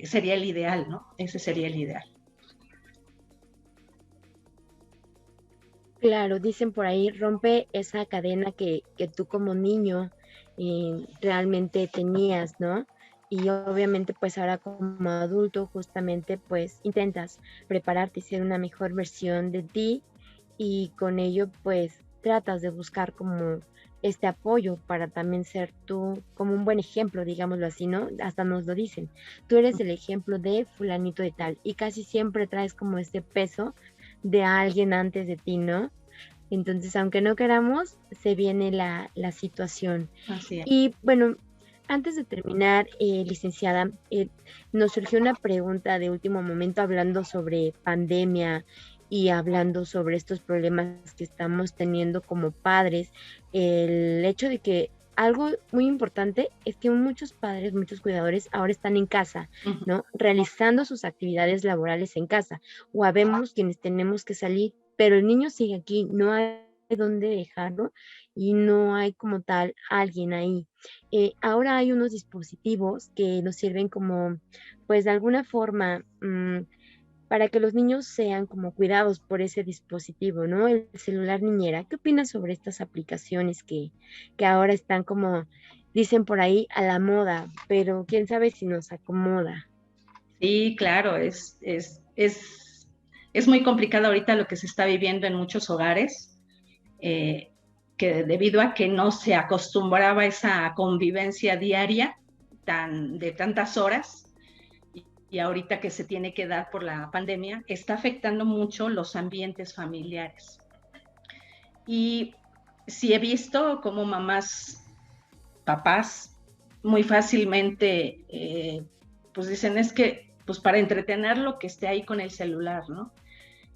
sería el ideal, ¿no? Ese sería el ideal. Claro, dicen por ahí, rompe esa cadena que tú como niño realmente tenías, ¿no? Y obviamente pues ahora como adulto justamente pues intentas prepararte y ser una mejor versión de ti y con ello pues tratas de buscar como este apoyo para también ser tú como un buen ejemplo, digámoslo así, ¿no? Hasta nos lo dicen, tú eres el ejemplo de fulanito de tal y casi siempre traes como este peso de alguien antes de ti, ¿no? Entonces, aunque no queramos, se viene la situación. Así es. Y bueno, antes de terminar, licenciada, nos surgió una pregunta de último momento hablando sobre pandemia y hablando sobre estos problemas que estamos teniendo como padres. El hecho de que algo muy importante es que muchos padres, muchos cuidadores ahora están en casa, ¿no? Realizando sus actividades laborales en casa. O habemos quienes tenemos que salir, pero el niño sigue aquí, no hay dónde dejarlo y no hay como tal alguien ahí. Ahora hay unos dispositivos que nos sirven como, pues de alguna forma, para que los niños sean como cuidados por ese dispositivo, ¿no? El celular niñera. ¿Qué opinas sobre estas aplicaciones que ahora están como, dicen por ahí, a la moda, pero quién sabe si nos acomoda? Sí, claro, es muy complicado ahorita lo que se está viviendo en muchos hogares, que debido a que no se acostumbraba a esa convivencia diaria de tantas horas, y ahorita que se tiene que dar por la pandemia, está afectando mucho los ambientes familiares. Y sí he visto como mamás, papás, muy fácilmente, pues dicen, es que, pues para entretenerlo, que esté ahí con el celular, ¿no?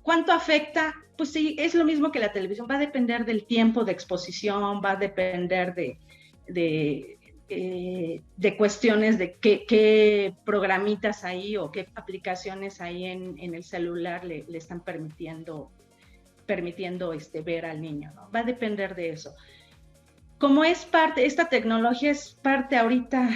¿Cuánto afecta? Pues sí, es lo mismo que la televisión, va a depender del tiempo de exposición, va a depender de cuestiones de qué programitas ahí o qué aplicaciones ahí en el celular le están permitiendo ver al niño, ¿no? Va a depender de eso. Como es parte, esta tecnología es parte ahorita,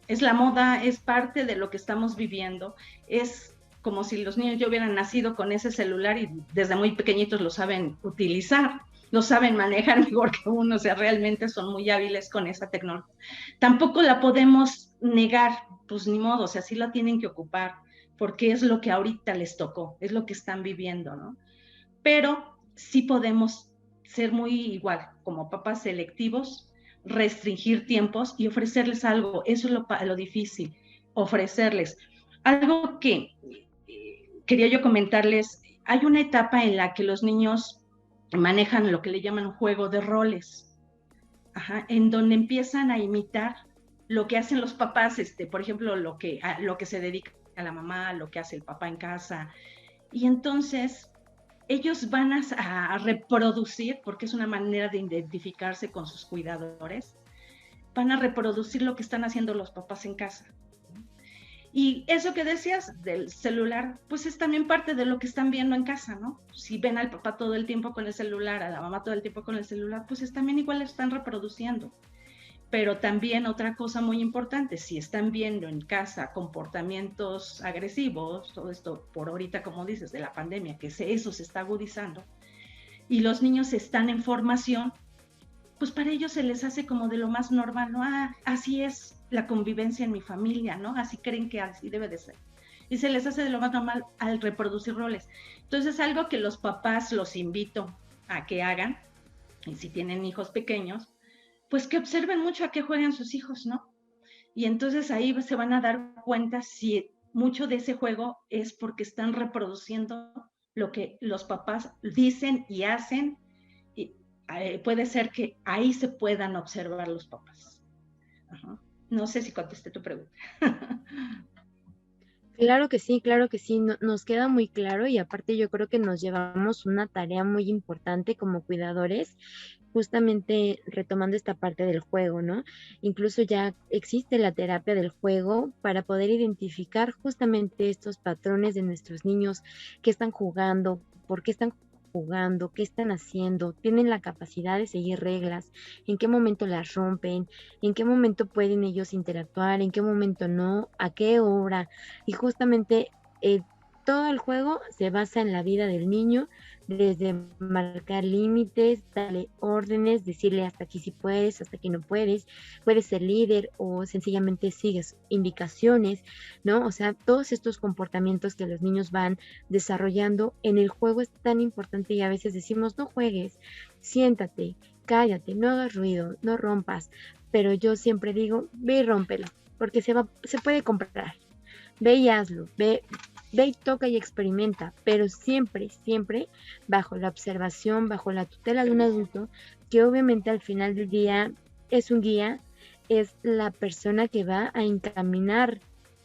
es la moda, es parte de lo que estamos viviendo, es como si los niños ya hubieran nacido con ese celular y desde muy pequeñitos lo saben utilizar, lo saben manejar mejor que uno, o sea, realmente son muy hábiles con esa tecnología. Tampoco la podemos negar, pues ni modo, o sea, sí la tienen que ocupar, porque es lo que ahorita les tocó, es lo que están viviendo, ¿no? Pero sí podemos ser muy igual, como papás selectivos, restringir tiempos y ofrecerles algo. Eso es lo difícil, ofrecerles. Algo que quería yo comentarles, hay una etapa en la que los niños manejan lo que le llaman juego de roles, en donde empiezan a imitar lo que hacen los papás, por ejemplo, lo que se dedica a la mamá, lo que hace el papá en casa. Y entonces ellos van a reproducir, porque es una manera de identificarse con sus cuidadores, van a reproducir lo que están haciendo los papás en casa. Y eso que decías del celular, pues es también parte de lo que están viendo en casa, ¿no? Si ven al papá todo el tiempo con el celular, a la mamá todo el tiempo con el celular, pues también igual están reproduciendo. Pero también otra cosa muy importante, si están viendo en casa comportamientos agresivos, todo esto por ahorita, como dices, de la pandemia, que eso se está agudizando, y los niños están en formación, pues para ellos se les hace como de lo más normal, ¿no? Así es la convivencia en mi familia, ¿no? Así creen que así debe de ser. Y se les hace de lo más normal al reproducir roles. Entonces, algo que los papás los invito a que hagan, y si tienen hijos pequeños, pues que observen mucho a qué juegan sus hijos, ¿no? Y entonces ahí se van a dar cuenta si mucho de ese juego es porque están reproduciendo lo que los papás dicen y hacen. Y puede ser que ahí se puedan observar los papás. No sé si contesté tu pregunta. Claro que sí, nos queda muy claro y aparte yo creo que nos llevamos una tarea muy importante como cuidadores, justamente retomando esta parte del juego, ¿no? Incluso ya existe la terapia del juego para poder identificar justamente estos patrones de nuestros niños que están jugando, por qué están jugando, qué están haciendo, tienen la capacidad de seguir reglas, en qué momento las rompen, en qué momento pueden ellos interactuar, en qué momento no, a qué hora. Y justamente todo el juego se basa en la vida del niño, desde marcar límites, darle órdenes, decirle hasta aquí sí puedes, hasta aquí no puedes, puedes ser líder o sencillamente sigues indicaciones, ¿no? O sea, todos estos comportamientos que los niños van desarrollando en el juego es tan importante y a veces decimos, no juegues, siéntate, cállate, no hagas ruido, no rompas, pero yo siempre digo, ve y rómpelo, porque se puede comprar. Ve y hazlo, ve y toca y experimenta, pero siempre, siempre bajo la observación, bajo la tutela de un adulto, que obviamente al final del día es un guía, es la persona que va a encaminar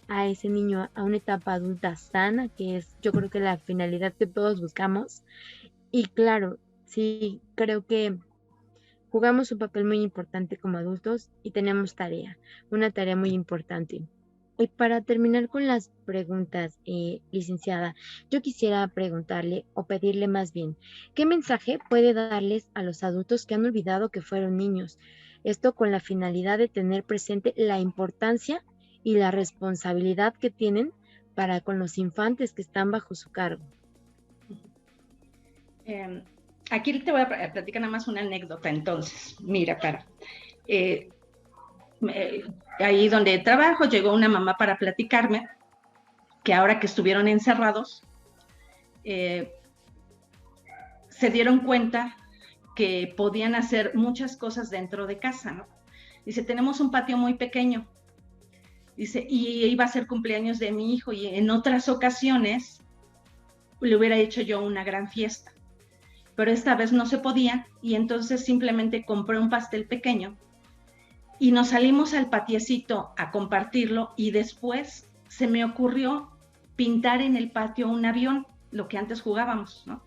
a ese niño a una etapa adulta sana, que es yo creo que la finalidad que todos buscamos. Y claro, sí, creo que jugamos un papel muy importante como adultos y tenemos una tarea muy importante. Y para terminar con las preguntas, licenciada, yo quisiera preguntarle o pedirle más bien, ¿qué mensaje puede darles a los adultos que han olvidado que fueron niños? Esto con la finalidad de tener presente la importancia y la responsabilidad que tienen para con los infantes que están bajo su cargo. Aquí te voy a platicar nada más una anécdota entonces. Mira, ahí donde trabajo llegó una mamá para platicarme que ahora que estuvieron encerrados, se dieron cuenta que podían hacer muchas cosas dentro de casa, ¿no? Dice, tenemos un patio muy pequeño. Dice, y iba a ser cumpleaños de mi hijo y en otras ocasiones le hubiera hecho yo una gran fiesta. Pero esta vez no se podía y entonces simplemente compré un pastel pequeño y nos salimos al patiecito a compartirlo y después se me ocurrió pintar en el patio un avión, lo que antes jugábamos, ¿no?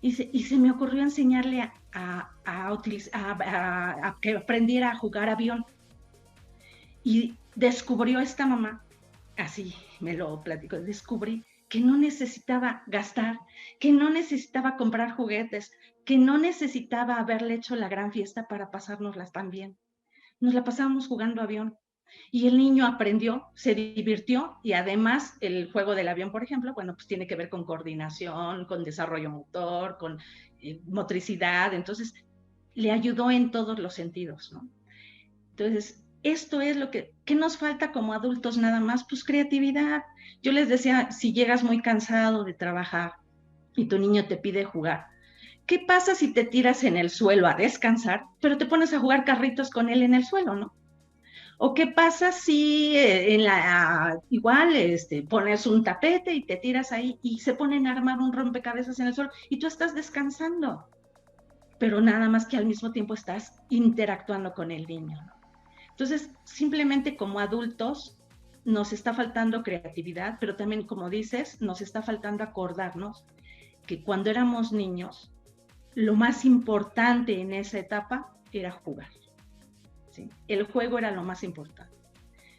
Y se me ocurrió enseñarle a que aprendiera a jugar avión. Y descubrió esta mamá, así me lo platicó, descubrí que no necesitaba gastar, que no necesitaba comprar juguetes, que no necesitaba haberle hecho la gran fiesta para pasárnoslas tan bien. Nos la pasábamos jugando avión. Y el niño aprendió, se divirtió y además el juego del avión, por ejemplo, bueno, pues tiene que ver con coordinación, con desarrollo motor, con motricidad, entonces le ayudó en todos los sentidos, ¿no? Entonces, esto es lo que nos falta como adultos nada más, pues creatividad. Yo les decía, si llegas muy cansado de trabajar y tu niño te pide jugar, ¿qué pasa si te tiras en el suelo a descansar, pero te pones a jugar carritos con él en el suelo, ¿no? ¿O qué pasa si igual pones un tapete y te tiras ahí y se ponen a armar un rompecabezas en el suelo y tú estás descansando, pero nada más que al mismo tiempo estás interactuando con el niño, ¿no? Entonces, simplemente como adultos nos está faltando creatividad, pero también, como dices, nos está faltando acordarnos que cuando éramos niños, lo más importante en esa etapa era jugar. ¿Sí? El juego era lo más importante.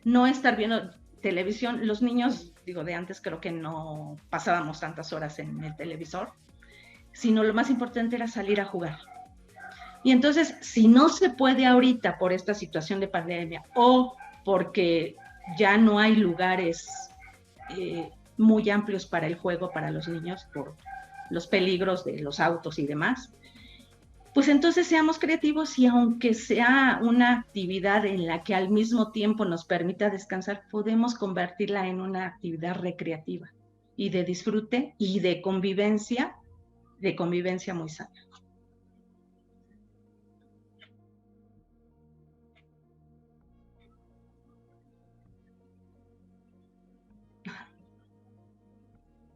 No estar viendo televisión. Los niños, digo, de antes creo que no pasábamos tantas horas en el televisor, sino lo más importante era salir a jugar. Y entonces, si no se puede ahorita por esta situación de pandemia o porque ya no hay lugares muy amplios para el juego para los niños por los peligros de los autos y demás, pues entonces seamos creativos y aunque sea una actividad en la que al mismo tiempo nos permita descansar, podemos convertirla en una actividad recreativa y de disfrute y de convivencia muy sana.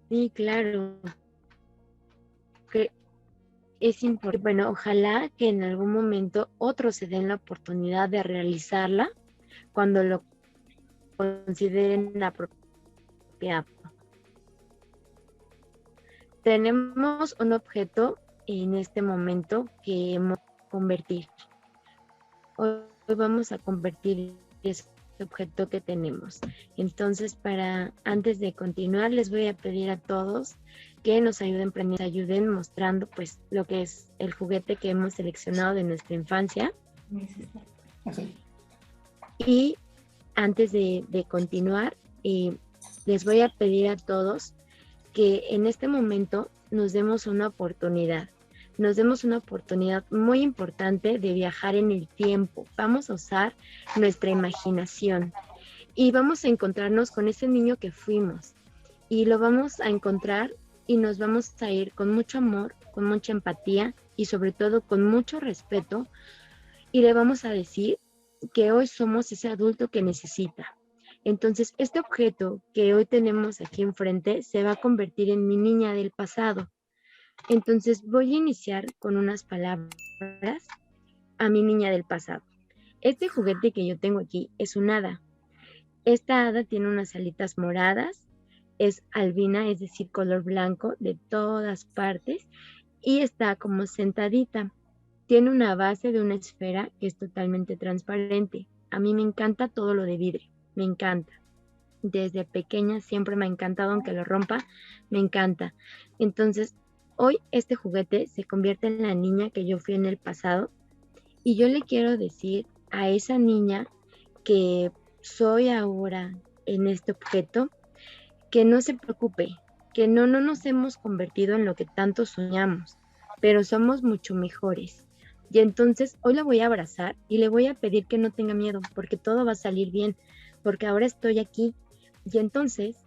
Sí, claro. Que es importante, bueno, ojalá que en algún momento otros se den la oportunidad de realizarla cuando lo consideren apropiado. Tenemos un objeto en este momento que hemos convertir. Hoy vamos a convertir ese objeto que tenemos. Entonces, antes de continuar, les voy a pedir a todos que nos ayuden mostrando pues lo que es el juguete que hemos seleccionado de nuestra infancia. Y antes de continuar, les voy a pedir a todos que en este momento nos demos una oportunidad muy importante de viajar en el tiempo. Vamos a usar nuestra imaginación y vamos a encontrarnos con ese niño que fuimos y lo vamos a encontrar y nos vamos a ir con mucho amor, con mucha empatía y sobre todo con mucho respeto y le vamos a decir que hoy somos ese adulto que necesita. Entonces, este objeto que hoy tenemos aquí enfrente se va a convertir en mi niña del pasado. Entonces, voy a iniciar con unas palabras a mi niña del pasado. Este juguete que yo tengo aquí es un hada. Esta hada tiene unas alitas moradas, es albina, es decir, color blanco de todas partes y está como sentadita. Tiene una base de una esfera que es totalmente transparente. A mí me encanta todo lo de vidrio. Me encanta. Desde pequeña siempre me ha encantado, aunque lo rompa, me encanta. Entonces, hoy este juguete se convierte en la niña que yo fui en el pasado y yo le quiero decir a esa niña que soy ahora en este objeto, que no se preocupe, que no nos hemos convertido en lo que tanto soñamos, pero somos mucho mejores. Y entonces hoy la voy a abrazar y le voy a pedir que no tenga miedo, porque todo va a salir bien, porque ahora estoy aquí. Y entonces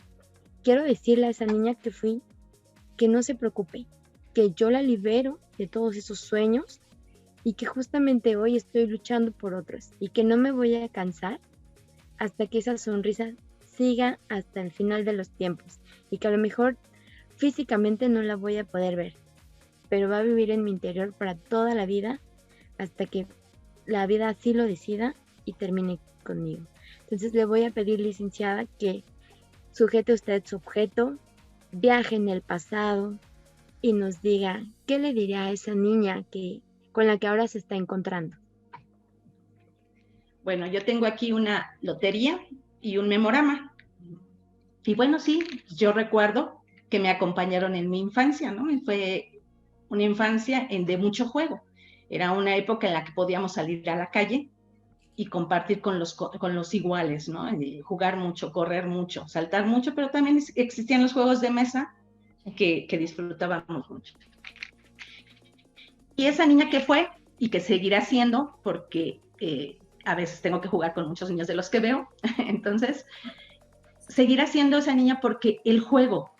quiero decirle a esa niña que fui, que no se preocupe, que yo la libero de todos esos sueños y que justamente hoy estoy luchando por otros y que no me voy a cansar hasta que esa sonrisa siga hasta el final de los tiempos y que a lo mejor físicamente no la voy a poder ver, pero va a vivir en mi interior para toda la vida hasta que la vida así lo decida y termine conmigo. Entonces le voy a pedir, licenciada, que sujete usted su objeto, viaje en el pasado y nos diga qué le diría a esa niña con la que ahora se está encontrando. Bueno, yo tengo aquí una lotería y un memorama. Y bueno, sí, yo recuerdo que me acompañaron en mi infancia, ¿no? Fue una infancia de mucho juego. Era una época en la que podíamos salir a la calle y compartir con los iguales, ¿no? Y jugar mucho, correr mucho, saltar mucho, pero también existían los juegos de mesa que disfrutábamos mucho. Y esa niña que fue y que seguirá siendo, porque a veces tengo que jugar con muchos niños de los que veo, entonces seguirá siendo esa niña porque el juego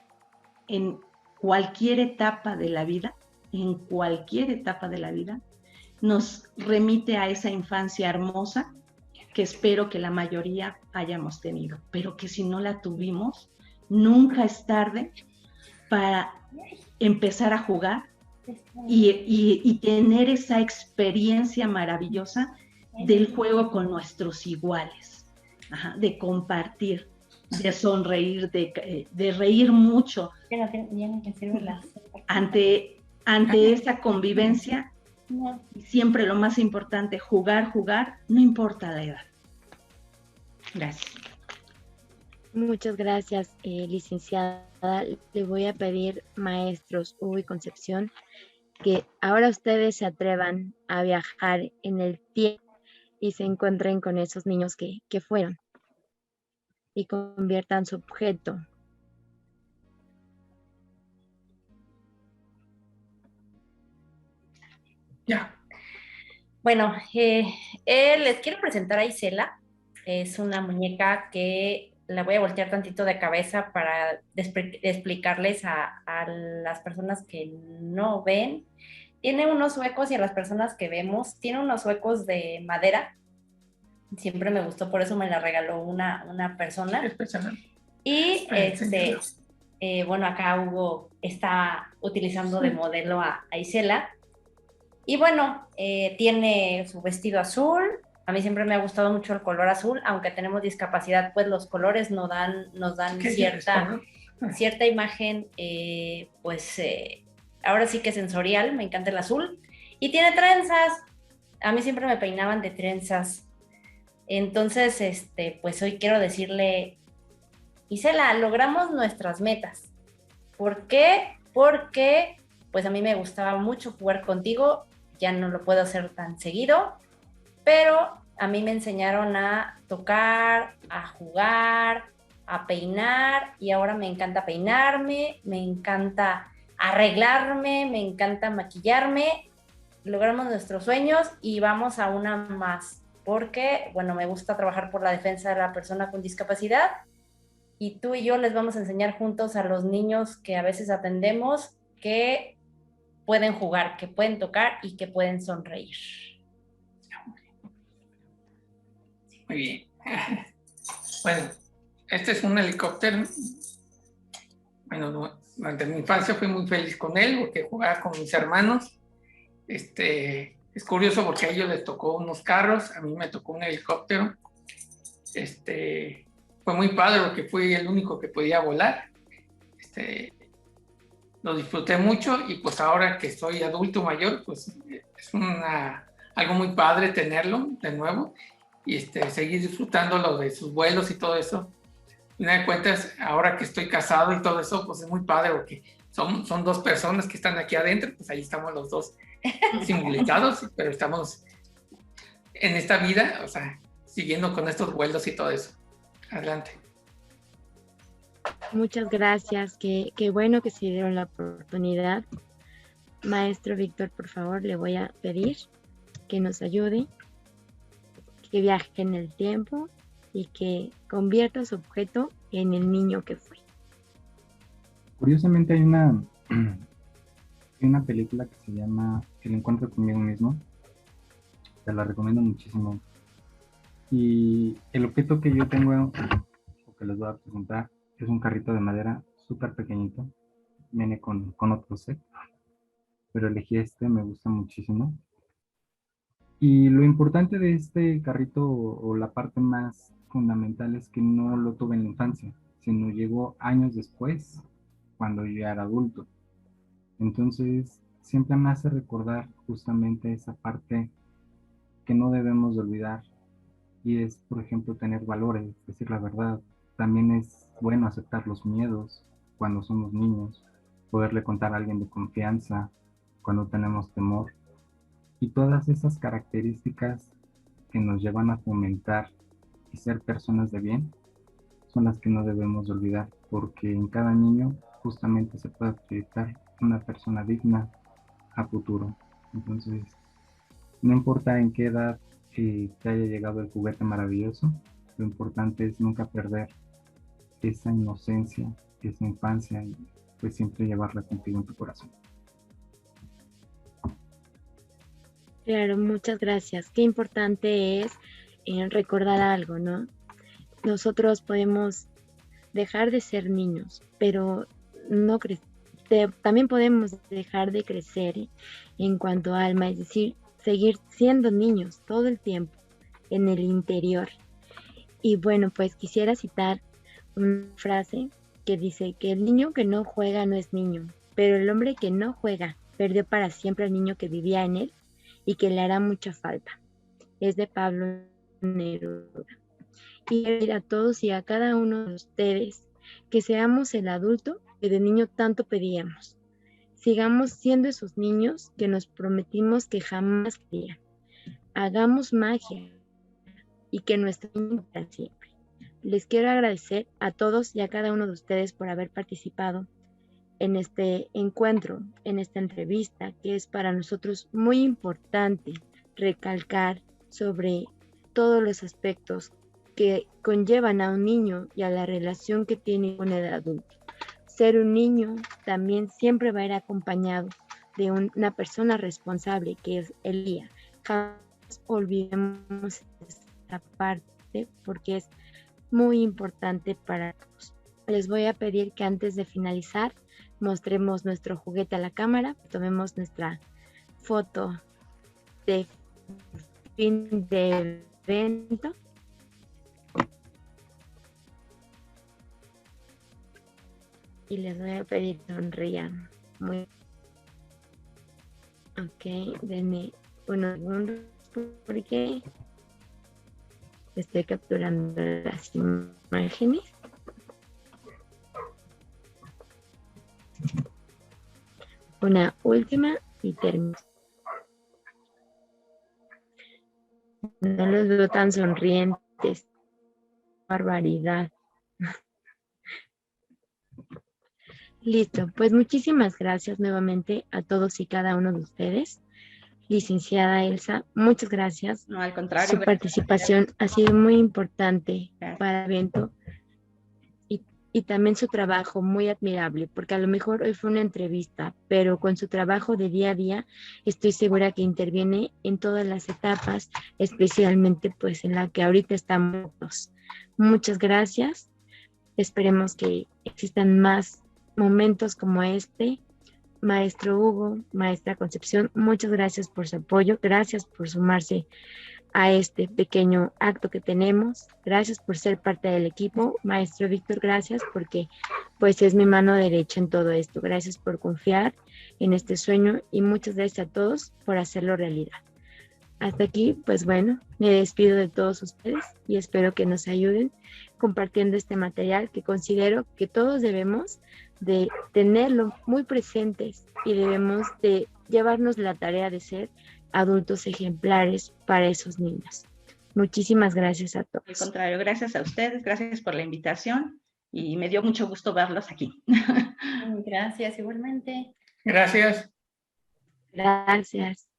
en cualquier etapa de la vida, nos remite a esa infancia hermosa que espero que la mayoría hayamos tenido, pero que si no la tuvimos, nunca es tarde para empezar a jugar y tener esa experiencia maravillosa del juego con nuestros iguales, de compartir, de sonreír, de reír mucho ante esa convivencia. Y siempre lo más importante, jugar, no importa la edad. Gracias. Muchas gracias, licenciada. Le voy a pedir, maestros Hugo y Concepción, que ahora ustedes se atrevan a viajar en el tiempo y se encuentren con esos niños que fueron y conviertan su objeto. Ya. Bueno, les quiero presentar a Isela. Es una muñeca que la voy a voltear tantito de cabeza para explicarles a las personas que no ven. Tiene unos huecos y a las personas que vemos, tiene unos huecos de madera. Siempre me gustó, por eso me la regaló una persona. Y bueno, acá Hugo está utilizando de modelo a Isela. Y bueno, tiene su vestido azul. A mí siempre me ha gustado mucho el color azul, aunque tenemos discapacidad, pues los colores nos dan cierta imagen, ahora sí que sensorial. Me encanta el azul. Y tiene trenzas. A mí siempre me peinaban de trenzas. Entonces, pues hoy quiero decirle, Isela, logramos nuestras metas. ¿Por qué? Porque pues a mí me gustaba mucho jugar contigo. Ya no lo puedo hacer tan seguido, pero a mí me enseñaron a tocar, a jugar, a peinar y ahora me encanta peinarme, me encanta arreglarme, me encanta maquillarme. Logramos nuestros sueños y vamos a una más, porque, bueno, me gusta trabajar por la defensa de la persona con discapacidad y tú y yo les vamos a enseñar juntos a los niños que a veces atendemos que pueden jugar, que pueden tocar y que pueden sonreír. Muy bien. Bueno, este es un helicóptero. Bueno, durante mi infancia fui muy feliz con él porque jugaba con mis hermanos. Es curioso porque a ellos les tocó unos carros, a mí me tocó un helicóptero. Fue muy padre porque fui el único que podía volar. Lo disfruté mucho y pues ahora que soy adulto mayor, pues es algo muy padre tenerlo de nuevo y seguir disfrutándolo de sus vuelos y todo eso. Y me da cuenta, ahora que estoy casado y todo eso, pues es muy padre porque son dos personas que están aquí adentro, pues ahí estamos los dos simbolizados, pero estamos en esta vida, o sea, siguiendo con estos vuelos y todo eso. Adelante. Muchas gracias, qué bueno que se dieron la oportunidad. Maestro Víctor, por favor, le voy a pedir que nos ayude, que viaje en el tiempo y que convierta su objeto en el niño que fue. Curiosamente hay una película que se llama El encuentro conmigo mismo. Te la recomiendo muchísimo. Y el objeto que yo tengo, o que les voy a presentar, es un carrito de madera súper pequeñito. Viene con otro set, pero elegí me gusta muchísimo. Y lo importante de este carrito, o la parte más fundamental, es que no lo tuve en la infancia, sino llegó años después, cuando yo ya era adulto. Entonces, siempre me hace recordar justamente esa parte que no debemos de olvidar, y es, por ejemplo, tener valores, decir la verdad. También es bueno aceptar los miedos cuando somos niños, poderle contar a alguien de confianza cuando tenemos temor. Y todas esas características que nos llevan a fomentar y ser personas de bien son las que no debemos de olvidar, porque en cada niño justamente se puede proyectar una persona digna a futuro. Entonces, no importa en qué edad te haya llegado el juguete maravilloso, lo importante es nunca perder esa inocencia, esa infancia, y pues siempre llevarla contigo en tu corazón. Claro, muchas gracias. Qué importante es recordar algo, ¿no? Nosotros podemos dejar de ser niños, pero no también podemos dejar de crecer en cuanto a alma, es decir, seguir siendo niños todo el tiempo en el interior. Y bueno, pues quisiera citar una frase que dice que el niño que no juega no es niño, pero el hombre que no juega perdió para siempre al niño que vivía en él y que le hará mucha falta. Es de Pablo Neruda. Y pedir a todos y a cada uno de ustedes que seamos el adulto que de niño tanto pedíamos. Sigamos siendo esos niños que nos prometimos que jamás querían. Hagamos magia y que nuestro niño para siempre. Les quiero agradecer a todos y a cada uno de ustedes por haber participado en este encuentro, en esta entrevista, que es para nosotros muy importante recalcar sobre todos los aspectos que conllevan a un niño y a la relación que tiene con el adulto. Ser un niño también siempre va a ir acompañado de una persona responsable, que es el guía. Jamás olvidemos esta parte porque es muy importante para todos. Les voy a pedir que antes de finalizar mostremos nuestro juguete a la cámara, tomemos nuestra foto de fin de evento. Y les voy a pedir que sonrían. Ok, denme unos segundos porque estoy capturando las imágenes. Una última y termino. No los veo tan sonrientes. Barbaridad. Listo, pues muchísimas gracias nuevamente a todos y cada uno de ustedes. Licenciada Elsa, muchas gracias. No, al contrario. Su participación ha sido muy importante para el evento y también su trabajo muy admirable, porque a lo mejor hoy fue una entrevista, pero con su trabajo de día a día estoy segura que interviene en todas las etapas, especialmente pues en la que ahorita estamos. Muchas gracias. Esperemos que existan más momentos como este. Maestro Hugo, maestra Concepción, muchas gracias por su apoyo, gracias por sumarse a este pequeño acto que tenemos, gracias por ser parte del equipo. Maestro Víctor, gracias porque pues es mi mano derecha en todo esto, gracias por confiar en este sueño y muchas gracias a todos por hacerlo realidad. Hasta aquí, pues bueno, me despido de todos ustedes y espero que nos ayuden compartiendo este material que considero que todos debemos de tenerlo muy presentes y debemos de llevarnos la tarea de ser adultos ejemplares para esos niños. Muchísimas gracias a todos. Al contrario, gracias a ustedes, gracias por la invitación y me dio mucho gusto verlos aquí. Gracias, igualmente. Gracias. Gracias.